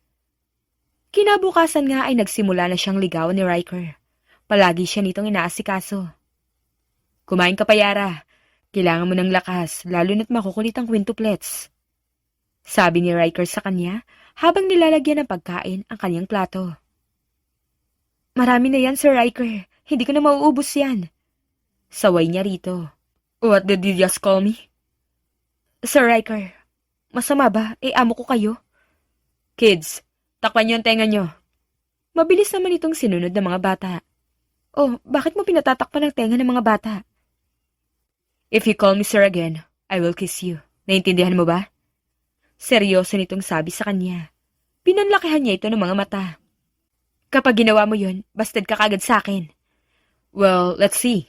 Kinabukasan nga ay nagsimula na siyang ligawan ni Riker. Palagi siya nitong inaasikaso. Kumain ka pa, Yara. Kailangan mo ng lakas, lalo na't makukulit ang quintuplets. Sabi ni Riker sa kanya habang nilalagyan ng pagkain ang kanyang plato. Marami na yan, Sir Riker. Hindi ko na mauubos yan. Saway niya rito. What did you just call me? Sir Riker, masama ba? Amo ko kayo. Kids, takpan niyo ang tenga niyo. Mabilis naman itong sinunod ng mga bata. Oh, bakit mo pinatatakpan ang tenga ng mga bata? If you call me sir again, I will kiss you. Naintindihan mo ba? Seryoso nitong sabi sa kanya. Pinanlakihan niya ito ng mga mata. Kapag ginawa mo yun, bastard ka kagad sa akin. Well, let's see.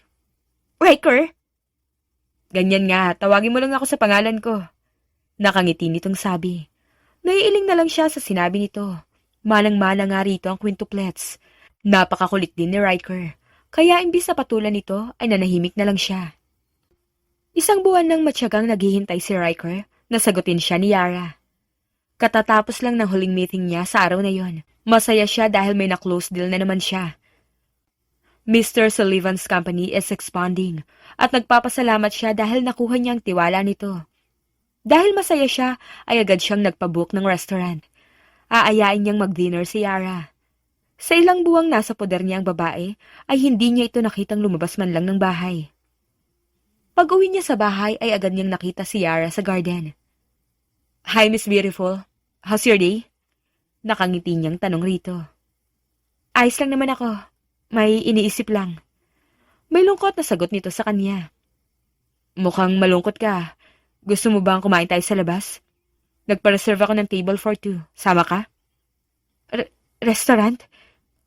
Riker? Ganyan nga, tawagin mo lang ako sa pangalan ko. Nakangiti nitong sabi. Naiiling na lang siya sa sinabi nito. Malang-mala nga rito ang quintuplets. Napakakulit din ni Riker. Kaya imbis na patulan nito ay nanahimik na lang siya. Isang buwan nang matyagang naghihintay si Riker na sagutin siya ni Yara. Katatapos lang ng huling meeting niya sa araw na yon. Masaya siya dahil may na-close deal na naman siya. Mr. Sullivan's company is expanding at nagpapasalamat siya dahil nakuha niya ang tiwala nito. Dahil masaya siya, ay agad siyang nagpabook ng restaurant. Aayain niyang mag-dinner si Yara. Sa ilang buwang nasa poder niya ang babae, ay hindi niya ito nakitang lumabas man lang ng bahay. Pag-uwi niya sa bahay ay agad niyang nakita si Yara sa garden. Hi, Miss Beautiful. How's your day? Nakangiti niyang tanong rito. Ayos lang naman ako. May iniisip lang. May lungkot na sagot nito sa kanya. Mukhang malungkot ka. Gusto mo bang kumain tayo sa labas? Nagpa-reserve ako ng table for two. Sama ka? Restaurant?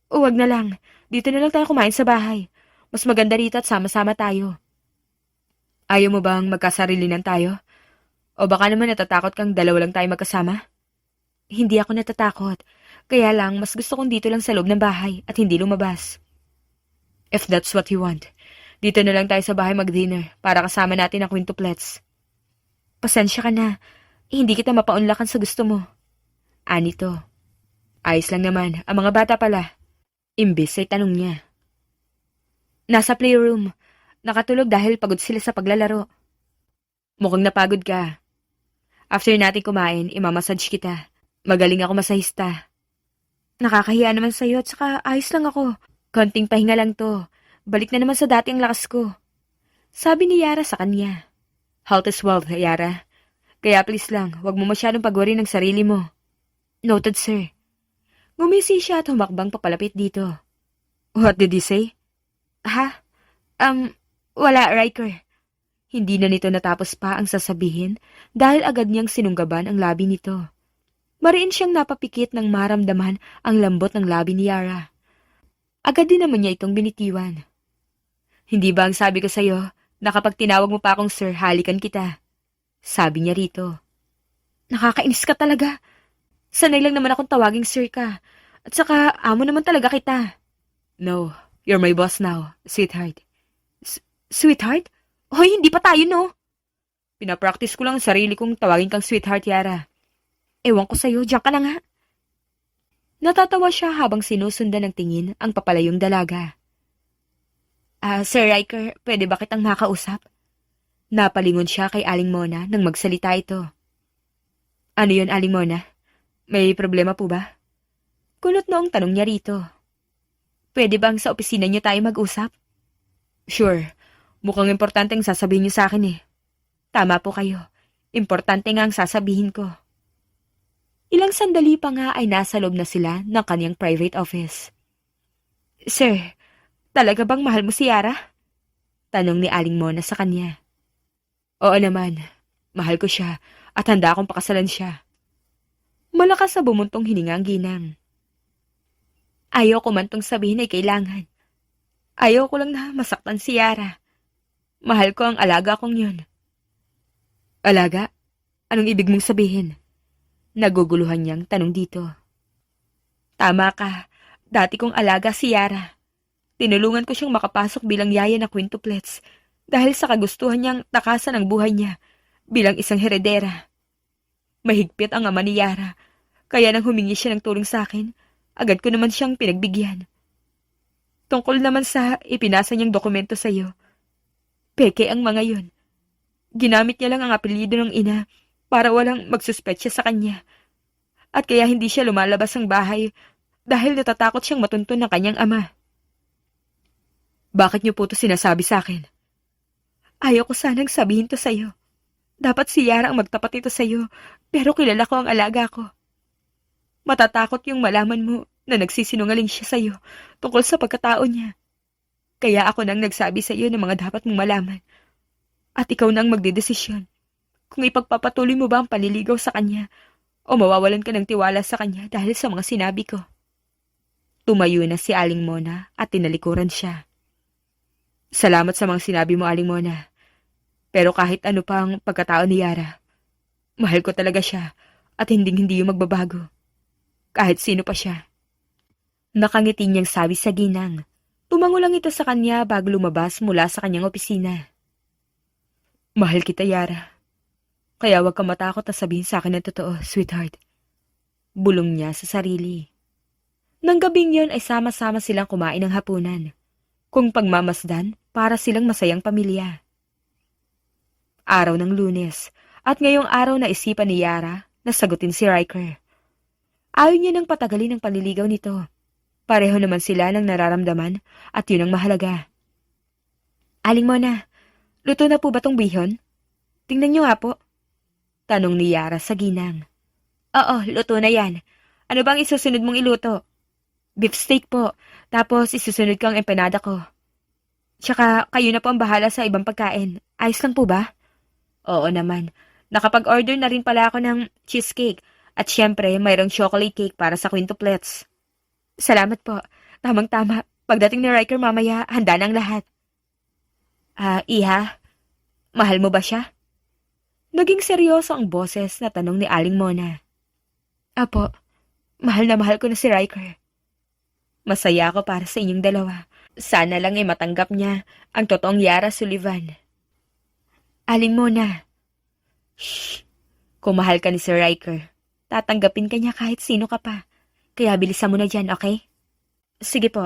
Huwag na lang. Dito na lang tayo kumain sa bahay. Mas maganda rito at sama-sama tayo. Ayaw mo bang magkasarilinan tayo? O baka naman natatakot kang dalawa lang tayo magkasama? Hindi ako natatakot. Kaya lang, mas gusto kong dito lang sa loob ng bahay at hindi lumabas. If that's what you want, dito na lang tayo sa bahay mag-dinner para kasama natin ang quintuplets. Pasensya ka na. Hindi kita mapaunlakan sa gusto mo. Anito. Ayos lang naman. Ang mga bata pala. Imbis ay tanong niya. Nasa playroom. Nakatulog dahil pagod sila sa paglalaro. Mukhang napagod ka. After natin kumain, imamassage kita. Magaling ako masahista. Nakakahiya naman sa'yo at saka ayos lang ako. Konting pahinga lang to. Balik na naman sa dati ang lakas ko. Sabi ni Yara sa kanya. Health is wealth, Yara. Kaya please lang, huwag mo masyadong pagwari ng sarili mo. Noted, sir. Ngumisi siya at humakbang papalapit dito. What did he say? Ha? Wala, Riker. Hindi na nito natapos pa ang sasabihin dahil agad niyang sinunggaban ang labi nito. Mariin siyang napapikit nang maramdaman ang lambot ng labi ni Yara. Agad din naman niya itong binitiwan. Hindi ba ang sabi ko sa'yo na kapag tinawag mo pa akong sir, halikan kita? Sabi niya rito. Nakakainis ka talaga. Sanay lang naman akong tawaging sir ka. At saka, amo naman talaga kita. No, you're my boss now, sweetheart. Sweetheart? Hoy, hindi pa tayo, no? Pinapractice ko lang ang sarili kong tawagin kang sweetheart, Yara. Ewan ko sa'yo, diyan ka na nga. Natatawa siya habang sinusundan ng tingin ang papalayong dalaga. Sir Riker, pwede ba kitang makausap? Napalingon siya kay Aling Mona nang magsalita ito. Ano yun, Aling Mona? May problema po ba? Kunot noong tanong niya rito. Pwede bang sa opisina niyo tayo mag-usap? Sure. Mukhang importante ang sasabihin niyo sa akin eh. Tama po kayo. Importante nga ang sasabihin ko. Ilang sandali pa nga ay nasa loob na sila ng kanyang private office. Sir, talaga bang mahal mo si Yara? Tanong ni Aling Mona sa kanya. Oo naman, mahal ko siya at handa akong pakasalan siya. Malakas na bumuntong hininga ang ginang. Ayaw ko man tong sabihin ay kailangan. Ayaw ko lang na masaktan si Yara. Mahal ko ang alaga kong yun. Alaga? Anong ibig mong sabihin? Naguguluhan niyang tanong dito. Tama ka, dati kong alaga si Yara. Tinulungan ko siyang makapasok bilang yaya na quintuplets dahil sa kagustuhan niyang takasan ang buhay niya bilang isang heredera. Mahigpit ang ama ni Yara, kaya nang humingi siya ng tulong sa akin, agad ko naman siyang pinagbigyan. Tungkol naman sa ipinasa niyang dokumento sa iyo, peke ang mga yun. Ginamit niya lang ang apelyido ng ina para walang magsuspetsya sa kanya. At kaya hindi siya lumalabas ng bahay dahil natatakot siyang matuntun ng kanyang ama. Bakit niyo po ito sinasabi sa akin? Ayaw ko sanang sabihin to sa'yo. Dapat si Yara ang magtapat ito sa'yo, pero kilala ko ang alaga ko. Matatakot yung malaman mo na nagsisinungaling siya sa'yo tungkol sa pagkatao niya. Kaya ako nang nagsabi sa'yo ng mga dapat mong malaman. At ikaw nang magdedesisyon kung ipagpapatuloy mo ba ang panliligaw sa kanya o mawawalan ka ng tiwala sa kanya dahil sa mga sinabi ko. Tumayo na si Aling Mona at tinalikuran siya. Salamat sa mga sinabi mo, Aling Mona. Pero kahit ano pang pagkatao ni Yara, mahal ko talaga siya at hindi yung magbabago. Kahit sino pa siya. Nakangiti niyang sabi sa ginang. Tumango lang ito sa kanya bago lumabas mula sa kanyang opisina. Mahal kita, Yara. Kaya wag ka matakot na sabihin sa akin ang totoo, sweetheart. Bulong niya sa sarili. Nang gabing yun ay sama-sama silang kumain ng hapunan. Kung pagmamasdan, para silang masayang pamilya. Araw ng Lunes, at ngayong araw na isipan ni Yara na sagutin si Riker. Ayaw niya nang patagalin ang panliligaw nito. Pareho naman sila ng nararamdaman at yun ang mahalaga. Aling Mona, luto na po ba tong bihon? Tingnan niyo nga po. Tanong ni Yara sa ginang. Oo, luto na yan. Ano bang isusunod mong iluto? Beef steak po. Tapos isusunod ko ang empanada ko. Tsaka kayo na po ang bahala sa ibang pagkain. Ayos lang po ba? Oo naman. Nakapag-order na rin pala ako ng cheesecake. At syempre, mayroong chocolate cake para sa quintuplets. Salamat po. Tamang-tama. Pagdating ni Riker mamaya, handa na ang lahat. Iha, mahal mo ba siya? Naging seryoso ang boses na tanong ni Aling Mona. Apo, mahal na mahal ko na si Riker. Masaya ako para sa inyong dalawa. Sana lang matanggap niya ang totoong Yara Sullivan. Aling Mona. Shh. Kung mahal ka ni Sir Riker, tatanggapin ka niya kahit sino ka pa. Kaya bilisan mo na dyan, okay? Sige po.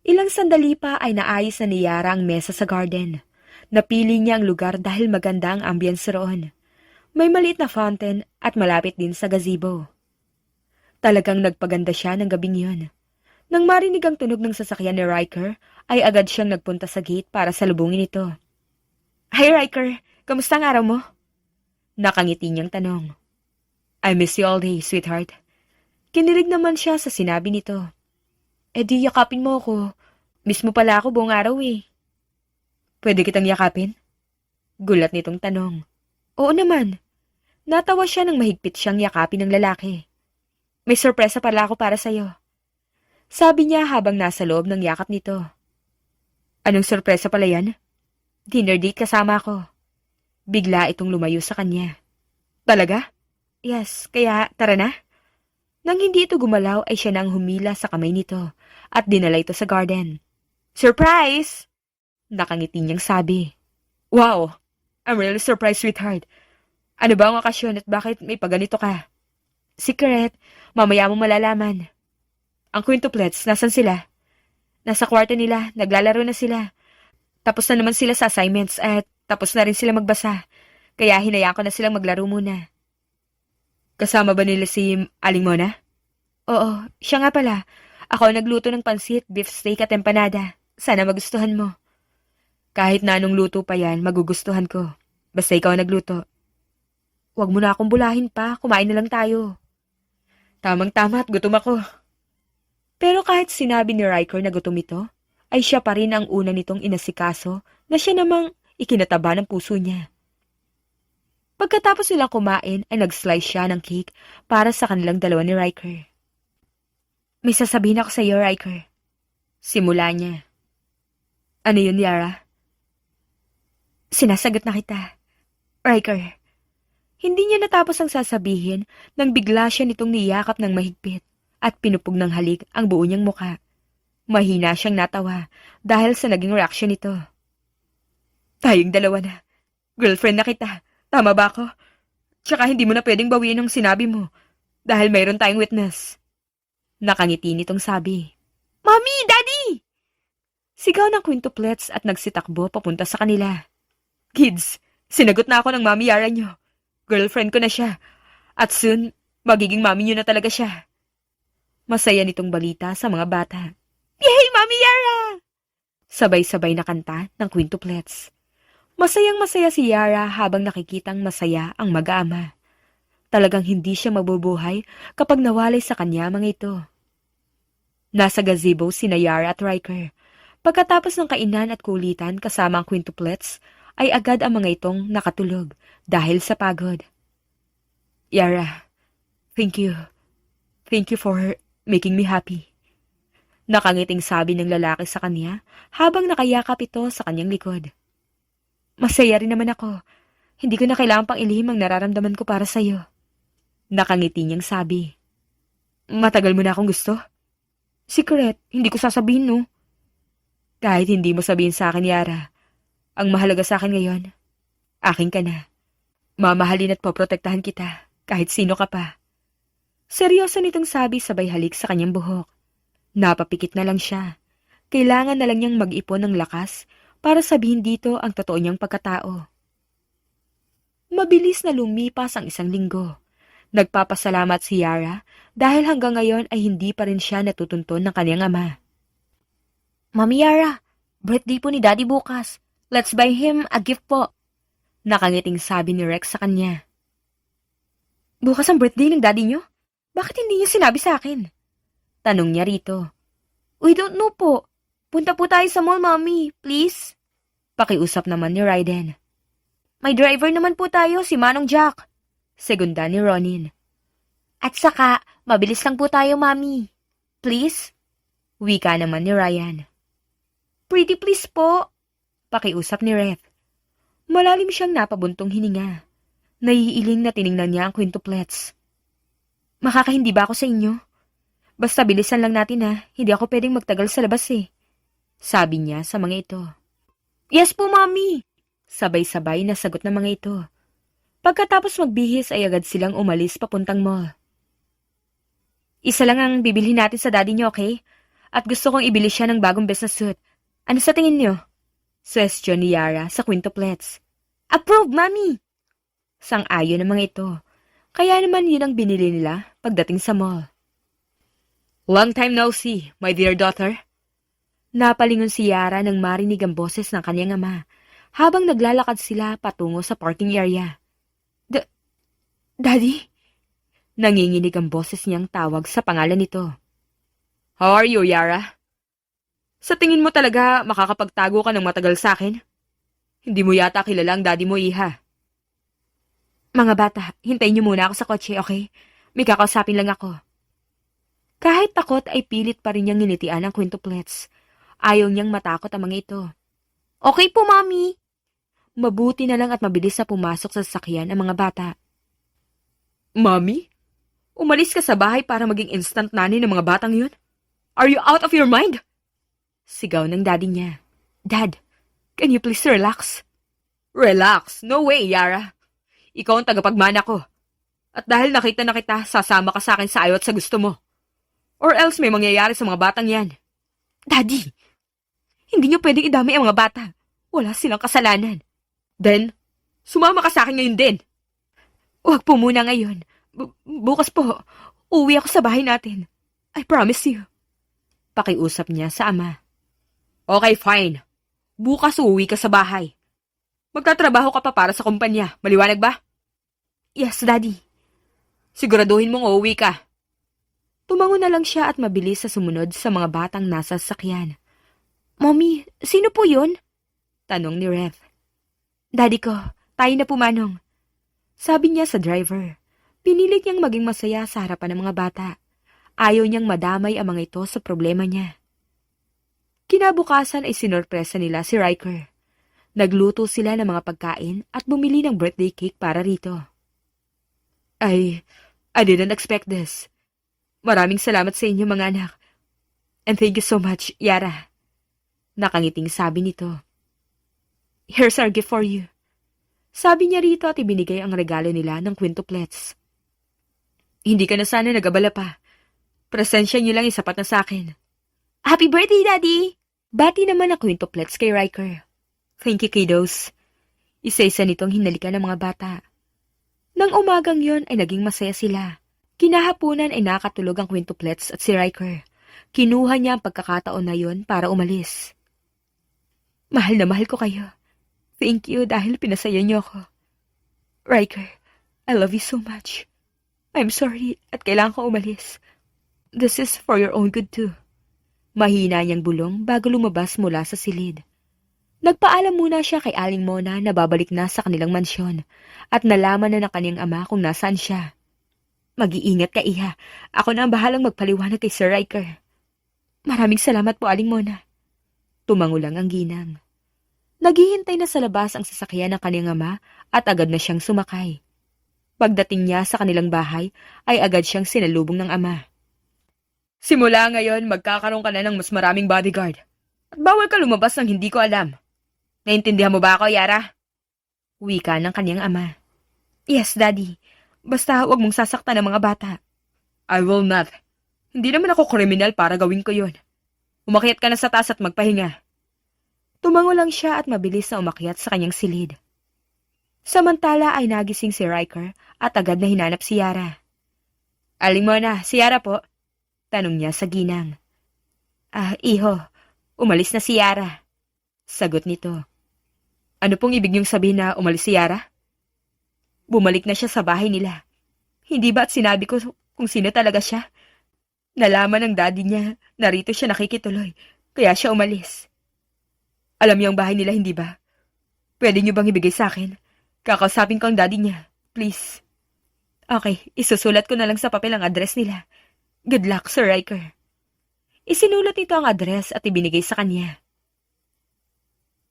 Ilang sandali pa ay naayos na ni Yara ang mesa sa garden. Napili niya ang lugar dahil maganda ang ambience roon. May maliit na fountain at malapit din sa gazebo. Talagang nagpaganda siya ng gabing yun. Nang marinig ang tunog ng sasakyan ni Riker, ay agad siyang nagpunta sa gate para salubungin ito. Hi Riker, kamusta ang araw mo? Nakangiti niyang tanong. I miss you all day, sweetheart. Kinilig naman siya sa sinabi nito. Di yakapin mo ako. Miss mo pala ako buong araw eh. Pwede kitang yakapin? Gulat nitong tanong. Oo naman. Natawa siya nang mahigpit siyang yakapin ng lalaki. May sorpresa pala ako para sa'yo. Sabi niya habang nasa loob ng yakap nito. Anong sorpresa pala yan? Dinner date kasama ako. Bigla itong lumayo sa kanya. Talaga? Yes, kaya tara na. Nang hindi ito gumalaw ay siya nang humila sa kamay nito at dinala ito sa garden. Surprise! Nakangiti niyang sabi. Wow! I'm really surprised, sweetheart. Ano ba ang okasyon at bakit may paganito ka? Secret, mamaya mo malalaman. Ang quintuplets, nasan sila? Nasa kwarto nila, naglalaro na sila. Tapos na naman sila sa assignments at tapos na rin sila magbasa. Kaya hinayaan ko na silang maglaro muna. Kasama ba nila si Aling Mona? Oo, siya nga pala. Ako nagluto ng pansit, beef steak at empanada. Sana magustuhan mo. Kahit na anong luto pa yan, magugustuhan ko. Basta ikaw nagluto. Huwag mo na akong bulahin pa, kumain na lang tayo. Tamang-tama at gutom ako. Pero kahit sinabi ni Riker na gutom ito, ay siya pa rin ang una nitong inasikaso na siya namang ikinataba ng puso niya. Pagkatapos nilang kumain ay nag-slice siya ng cake para sa kanilang dalawa ni Riker. May sasabihin ako sa iyo, Riker. Simula niya. Ano yun, Yara? Sinasagot na kita. Riker. Hindi niya natapos ang sasabihin nang bigla siya nitong niyakap ng mahigpit at pinupog ng halik ang buo niyang muka. Mahina siyang natawa dahil sa naging reaksyon nito. Tayong dalawa na. Girlfriend na kita. Tama ba ako? Tsaka hindi mo na pwedeng bawiin ang sinabi mo dahil mayroon tayong witness. Nakangiti nitong sabi. Mommy! Daddy! Sigaw ng quintuplets at nagsitakbo papunta sa kanila. Kids, sinagot na ako ng mami Yara niyo. Girlfriend ko na siya. At soon, magiging mami niyo na talaga siya. Masaya nitong balita sa mga bata. Yay, Mami Yara! Sabay-sabay na kanta ng quintuplets. Masayang-masaya si Yara habang nakikitang masaya ang mag-ama. Talagang hindi siya mabubuhay kapag nawalay sa kanya mga ito. Nasa gazebo sina Yara at Riker. Pagkatapos ng kainan at kulitan kasama ang quintuplets, ay agad ang mga itong nakatulog dahil sa pagod. Yara, thank you. Thank you for making me happy. Nakangiting sabi ng lalaki sa kanya habang nakayakap ito sa kanyang likod. Masaya rin naman ako. Hindi ko na kailangan pang ilihim ang nararamdaman ko para sa'yo. Nakangiti niyang sabi. Matagal mo na akong gusto? Secret, hindi ko sasabihin no. Kahit hindi mo sabihin sa akin, Yara, ang mahalaga sa akin ngayon, akin ka na. Mamahalin at poprotektahan kita kahit sino ka pa. Seryoso nitong sabi sabay halik sa kanyang buhok. Napapikit na lang siya. Kailangan na lang niyang mag-ipon ng lakas para sabihin dito ang totoo niyang pagkatao. Mabilis na lumipas ang 1 linggo. Nagpapasalamat si Yara dahil hanggang ngayon ay hindi pa rin siya natutunton ng kanyang ama. Mami Yara, birthday po ni Daddy bukas. Let's buy him a gift po. Nakangiting sabi ni Rex sa kanya. Bukas ang birthday ng daddy niyo? Bakit hindi niyo sinabi sa akin? Tanong niya rito. We don't know po. Punta po tayo sa mall, Mommy. Please? Pakiusap naman ni Raiden. May driver naman po tayo, si Manong Jack. Segunda ni Ronin. At saka, mabilis lang po tayo, Mommy. Please? Wika naman ni Ryan. Pretty please po. Pakiusap ni Reth. Malalim siyang napabuntong hininga. Naiiling na tiningnan niya ang quintuplets. Makakahindi ba ako sa inyo? Basta bilisan lang natin ha, hindi ako pwedeng magtagal sa labas eh. Sabi niya sa mga ito. Yes po, Mommy! Sabay-sabay na sagot ng mga ito. Pagkatapos magbihis ay agad silang umalis papuntang mall. Isa lang ang bibilhin natin sa daddy niyo, okay? At gusto kong ibili siya ng bagong business suit. Ano sa tingin niyo? Question ni Yara sa quintuplets. Approve, Mommy! Sang-ayon ng mga ito. Kaya naman yun ang binili nila pagdating sa mall. Long time no see, my dear daughter. Napalingon si Yara nang marinig ang boses ng kanyang ama habang naglalakad sila patungo sa parking area. Daddy? Nanginginig ang boses niyang tawag sa pangalan nito. How are you, Yara? Sa tingin mo talaga makakapagtago ka ng matagal sa akin? Hindi mo yata kilala ang daddy mo, iha. Mga bata, hintayin niyo muna ako sa kotse, okay? May kakausapin lang ako. Kahit takot ay pilit pa rin niyang nginitian ang quintuplets. Ayaw niyang matakot ang mga ito. Okay po, Mommy. Mabuti na lang at mabilis na pumasok sa sasakyan ang mga bata. Mommy? Umalis ka sa bahay para maging instant nanay ng mga batang yun? Are you out of your mind? Sigaw ng daddy niya. Dad, can you please relax? Relax? No way, Yara. Ikaw ang tagapagmana ko. At dahil nakita na kita, sasama ka sa akin sa ayaw at sa gusto mo. Or else may mangyayari sa mga batang yan. Daddy, hindi niyo pwedeng idamay ang mga bata. Wala silang kasalanan. Then, sumama ka sa akin ngayon din. Huwag po muna ngayon. Bukas po, uwi ako sa bahay natin. I promise you. Pakiusap niya sa ama. Okay, fine. Bukas uuwi ka sa bahay. Magtatrabaho ka pa para sa kumpanya. Maliwanag ba? Yes, Daddy. Siguraduhin mong uuwi ka. Tumango na lang siya at mabilis sa sumunod sa mga batang nasa sasakyan. Mommy, sino po yun? Tanong ni Rev. Daddy ko, tayo na po, Manong. Sabi niya sa driver. Pinilit niyang maging masaya sa harapan ng mga bata. Ayaw niyang madamay ang mga ito sa problema niya. Kinabukasan ay sinorpresa nila si Riker. Nagluto sila ng mga pagkain at bumili ng birthday cake para rito. I didn't expect this. Maraming salamat sa inyo mga anak. And thank you so much, Yara. Nakangiting sabi nito. Here's our gift for you. Sabi niya rito at ibinigay ang regalo nila ng quintuplets. Hindi ka na sana nagabala pa. Presensya niyo lang isapat na sa akin. Happy birthday, Daddy! Bati naman ang quintuplets kay Riker. Thank you, kiddos. Isa-isa nitong hinalikan ng mga bata. Nang umagang yon ay naging masaya sila. Kinahapunan ay nakatulog ang quintuplets at si Riker. Kinuha niya ang pagkakataon na yon para umalis. Mahal na mahal ko kayo. Thank you dahil pinasaya niyo ako. Riker, I love you so much. I'm sorry at kailangan ko umalis. This is for your own good too. Mahina niyang bulong bago lumabas mula sa silid. Nagpaalam muna siya kay Aling Mona na babalik na sa kanilang mansyon at nalaman na ng kanyang ama kung nasaan siya. Mag-iingat ka, iha. Ako na ang bahalang magpaliwanag kay Sir Riker. Maraming salamat po, Aling Mona. Tumango lang ang ginang. Naghihintay na sa labas ang sasakyan ng kanyang ama at agad na siyang sumakay. Pagdating niya sa kanilang bahay ay agad siyang sinalubong ng ama. Simula ngayon, magkakaroon ka na ng mas maraming bodyguard. At bawal ka lumabas ng hindi ko alam. Naintindihan mo ba ako, Yara? Wika ng kanyang ama. Yes, Daddy. Basta huwag mong sasaktan ng mga bata. I will not. Hindi naman ako kriminal para gawin ko yun. Umakyat ka na sa taas at magpahinga. Tumango lang siya at mabilis na umakyat sa kanyang silid. Samantala ay nagising si Riker at agad na hinanap si Yara. Aling Mona, si Yara po. Tanong niya sa ginang. Iho, umalis na si Yara. Sagot nito. Ano pong ibig niyong sabihin na umalis si Yara? Bumalik na siya sa bahay nila. Hindi ba at sinabi ko kung sino talaga siya? Nalaman ng daddy niya na rito siya nakikituloy, kaya siya umalis. Alam niyo ang bahay nila, hindi ba? Pwede niyo bang ibigay sa akin? Kakausapin ko ang daddy niya. Please. Okay, isusulat ko na lang sa papel ang address nila. Good luck, Sir Riker. Isinulat nito ang address at ibinigay sa kanya.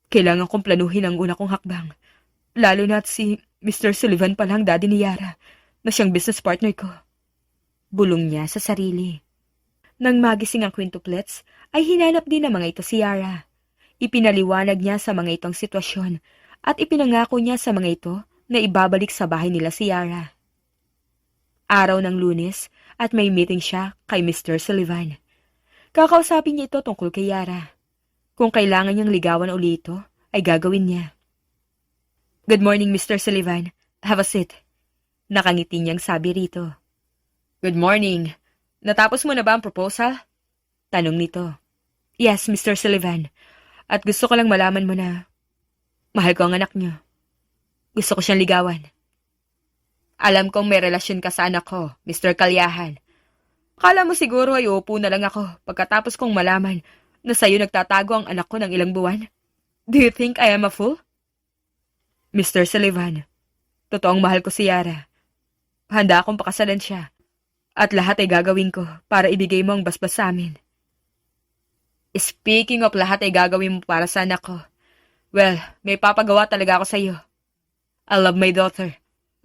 Kailangan kong planuhin ang una kong hakbang. Lalo na't si Mr. Sullivan pa lang daddy ni Yara, na siyang business partner ko. Bulong niya sa sarili. Nang magising ang quintuplets, ay hinanap din ng mga ito si Yara. Ipinaliwanag niya sa mga itong sitwasyon at ipinangako niya sa mga ito na ibabalik sa bahay nila si Yara. Araw ng Lunes at may meeting siya kay Mr. Sullivan. Kakausapin niya ito tungkol kay Yara. Kung kailangan niyang ligawan uli ito, ay gagawin niya. Good morning, Mr. Sullivan. Have a seat. Nakangiti niyang sabi rito. Good morning. Natapos mo na ba ang proposal? Tanong nito. Yes, Mr. Sullivan. At gusto ko lang malaman mo na mahal ko ang anak niyo. Gusto ko siyang ligawan. Alam kong may relasyon ka sa anak ko, Mr. Kalyahan. Akala mo siguro ay uupo na lang ako pagkatapos kong malaman na sa'yo nagtatago ang anak ko ng ilang buwan. Do you think I am a fool? Mr. Sullivan, totoong mahal ko si Yara. Handa akong pakasalan siya. At lahat ay gagawin ko para ibigay mo ang basbas sa amin. Speaking of lahat ay gagawin mo para sa anak ko. Well, may papagawa talaga ako sa iyo. I love my daughter.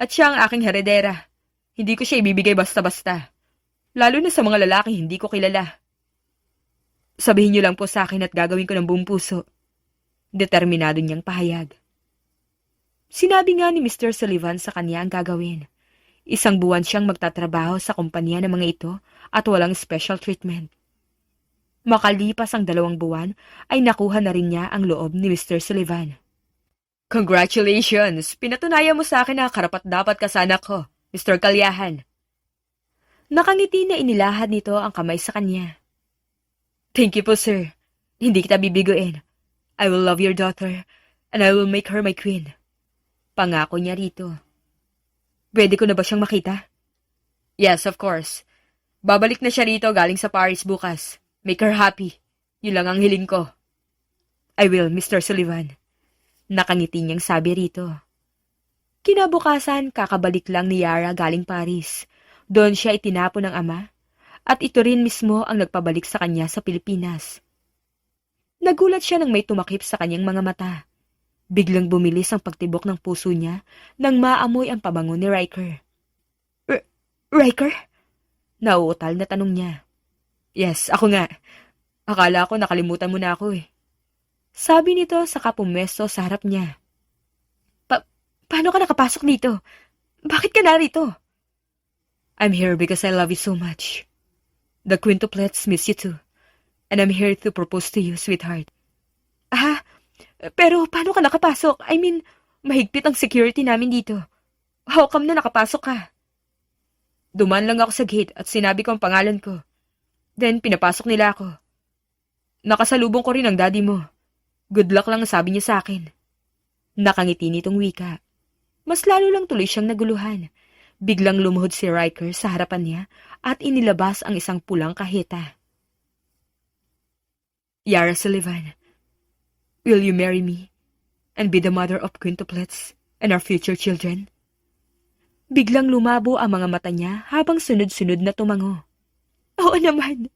At siya ang aking heredera. Hindi ko siya ibibigay basta-basta. Lalo na sa mga lalaking hindi ko kilala. Sabihin niyo lang po sa akin at gagawin ko ng buong puso. Determinado niyang pahayag. Sinabi nga ni Mr. Sullivan sa kanya ang gagawin. Isang buwan siyang magtatrabaho sa kumpanya ng mga ito at walang special treatment. Makalipas ang 2 buwan, ay nakuha na rin niya ang loob ni Mr. Sullivan. Congratulations! Pinatunayan mo sa akin na karapat-dapat ka sa anak ko, Mr. Kalyahan. Nakangiti na inilahad nito ang kamay sa kanya. Thank you po, sir. Hindi kita bibiguin. I will love your daughter and I will make her my queen. Pangako niya rito. Pwede ko na ba siyang makita? Yes, of course. Babalik na siya rito galing sa Paris bukas. Make her happy. Yun lang ang hiling ko. I will, Mr. Sullivan. Nakangiti niyang sabi rito. Kinabukasan, kakabalik lang ni Yara galing Paris. Doon siya itinapon ng ama. At ito rin mismo ang nagpabalik sa kanya sa Pilipinas. Nagulat siya nang may tumakip sa kanyang mga mata. Biglang bumilis ang pagtibok ng puso niya nang maamoy ang pabango ni Riker. Riker? Nauutal na tanong niya. Yes, ako nga. Akala ko nakalimutan mo na ako eh. Sabi nito saka pumesto sa harap niya. Paano ka nakapasok dito? Bakit ka narito? I'm here because I love you so much. The quintuplets miss you too. And I'm here to propose to you, sweetheart. Pero paano ka nakapasok? I mean, mahigpit ang security namin dito. How come na nakapasok ka? Duman lang ako sa gate at sinabi ko ang pangalan ko. Then, pinapasok nila ako. Nakasalubong ko rin ang daddy mo. Good luck lang ang sabi niya sa akin. Nakangiti nitong wika. Mas lalo lang tuloy siyang naguluhan. Biglang lumuhod si Riker sa harapan niya at inilabas ang isang pulang kahita. Yara Sullivan, will you marry me and be the mother of quintuplets and our future children? Biglang lumabo ang mga mata niya habang sunod-sunod na tumango. Oo naman.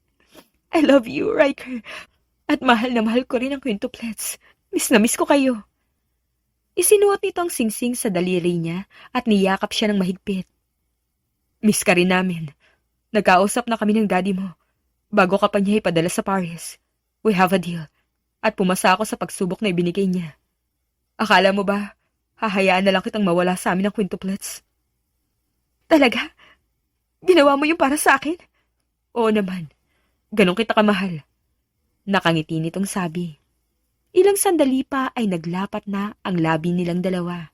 I love you, Riker. At mahal na mahal ko rin ang quintuplets. Miss na miss ko kayo. Isinuot nito ang singsing sa daliri niya at niyakap siya ng mahigpit. Miss ka rin namin. Nagkausap na kami ng daddy mo. Bago ka pa niya ipadala sa Paris. We have a deal. At pumasa ako sa pagsubok na ibinigay niya. Akala mo ba, hahayaan na lang kitang mawala sa amin ng quintuplets? Talaga? Ginawa mo yung para sa akin? Oo naman. Ganon kita kamahal. Nakangiti nitong sabi. Ilang sandali pa ay naglapat na ang labi nilang dalawa.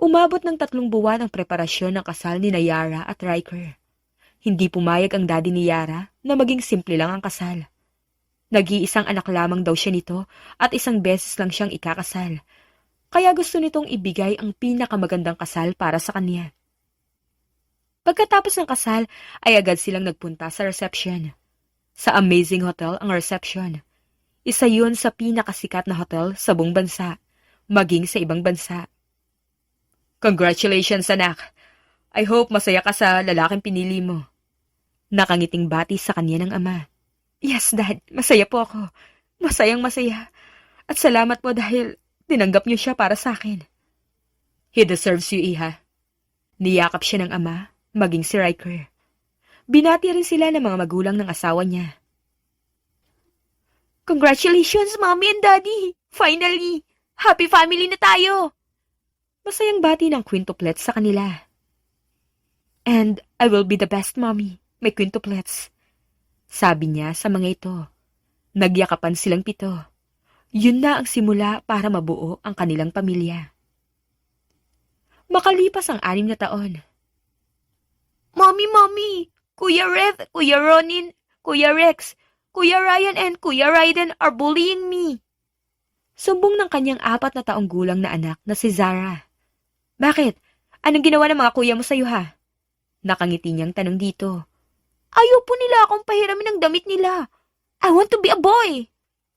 Umabot ng 3 buwan ang preparasyon ng kasal ni Yara at Riker. Hindi pumayag ang daddy ni Yara na maging simple lang ang kasal. Nag-iisang anak lamang daw siya nito at 1 beses lang siyang ikakasal. Kaya gusto nitong ibigay ang pinakamagandang kasal para sa kanya. Pagkatapos ng kasal, ay agad silang nagpunta sa reception. Sa Amazing Hotel ang reception. Isa yun sa pinakasikat na hotel sa buong bansa, maging sa ibang bansa. Congratulations, anak. I hope masaya ka sa lalaking pinili mo. Nakangiting bati sa kanya ng ama. Yes, Dad. Masaya po ako. Masayang masaya. At salamat po dahil tinanggap niyo siya para sa akin. He deserves you, Iha. Niyakap siya ng ama, maging si Riker. Binati rin sila ng mga magulang ng asawa niya. Congratulations, Mommy and Daddy! Finally! Happy family na tayo! Masayang bati ng quintuplets sa kanila. And I will be the best mommy, may quintuplets. Sabi niya sa mga ito. Nagyakapan silang 7. Yun na ang simula para mabuo ang kanilang pamilya. Makalipas ang 6 na taon. Mommy! Kuya Rev, Kuya Ronin, Kuya Rex, Kuya Ryan and Kuya Raiden are bullying me. Sumbong ng kanyang 4 na taong gulang na anak na si Zara. Bakit? Anong ginawa ng mga kuya mo sa'yo ha? Nakangiti niyang tanong dito. Ayaw po nila akong pahiramin ng damit nila. I want to be a boy.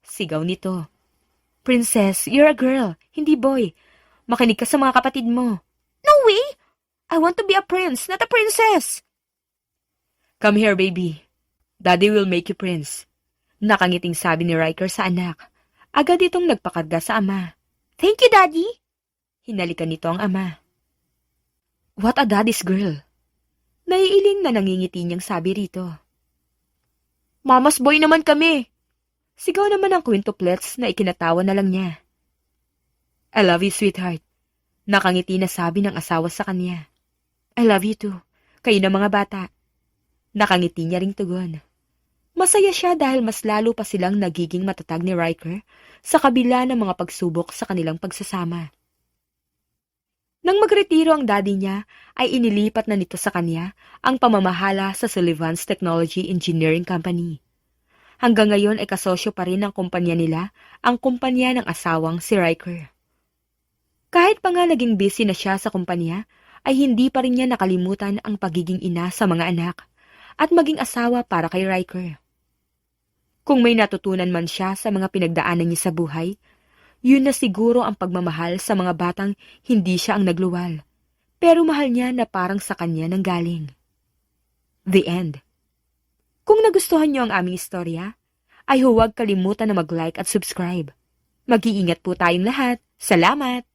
Sigaw nito. Princess, you're a girl, hindi boy. Makinig ka sa mga kapatid mo. No way! I want to be a prince, not a princess. Come here, baby. Daddy will make you prince. Nakangiting sabi ni Riker sa anak. Agad itong nagpakarga sa ama. Thank you, Daddy. Hinalikan nito ang ama. What a daddy's girl. Naiiling na nangingiti niyang sabi rito. Mama's boy naman kami. Sigaw naman ang quintuplets na ikinatawa na lang niya. I love you, sweetheart. Nakangiti na sabi ng asawa sa kanya. I love you too. Kayo na mga bata. Nakangiti niya ring tugon. Masaya siya dahil mas lalo pa silang nagiging matatag ni Riker sa kabila ng mga pagsubok sa kanilang pagsasama. Nang magretiro ang daddy niya, ay inilipat na nito sa kanya ang pamamahala sa Sullivan's Technology Engineering Company. Hanggang ngayon ay kasosyo pa rin ng kumpanya nila ang kumpanya ng asawang si Riker. Kahit pa nga naging busy na siya sa kumpanya, ay hindi pa rin niya nakalimutan ang pagiging ina sa mga anak at maging asawa para kay Riker. Kung may natutunan man siya sa mga pinagdaanan niya sa buhay, yun na siguro ang pagmamahal sa mga batang hindi siya ang nagluwal, pero mahal niya na parang sa kanya nang galing. The end. Kung nagustuhan niyo ang aming istorya, ay huwag kalimutan na mag-like at subscribe. Mag-iingat po tayong lahat. Salamat!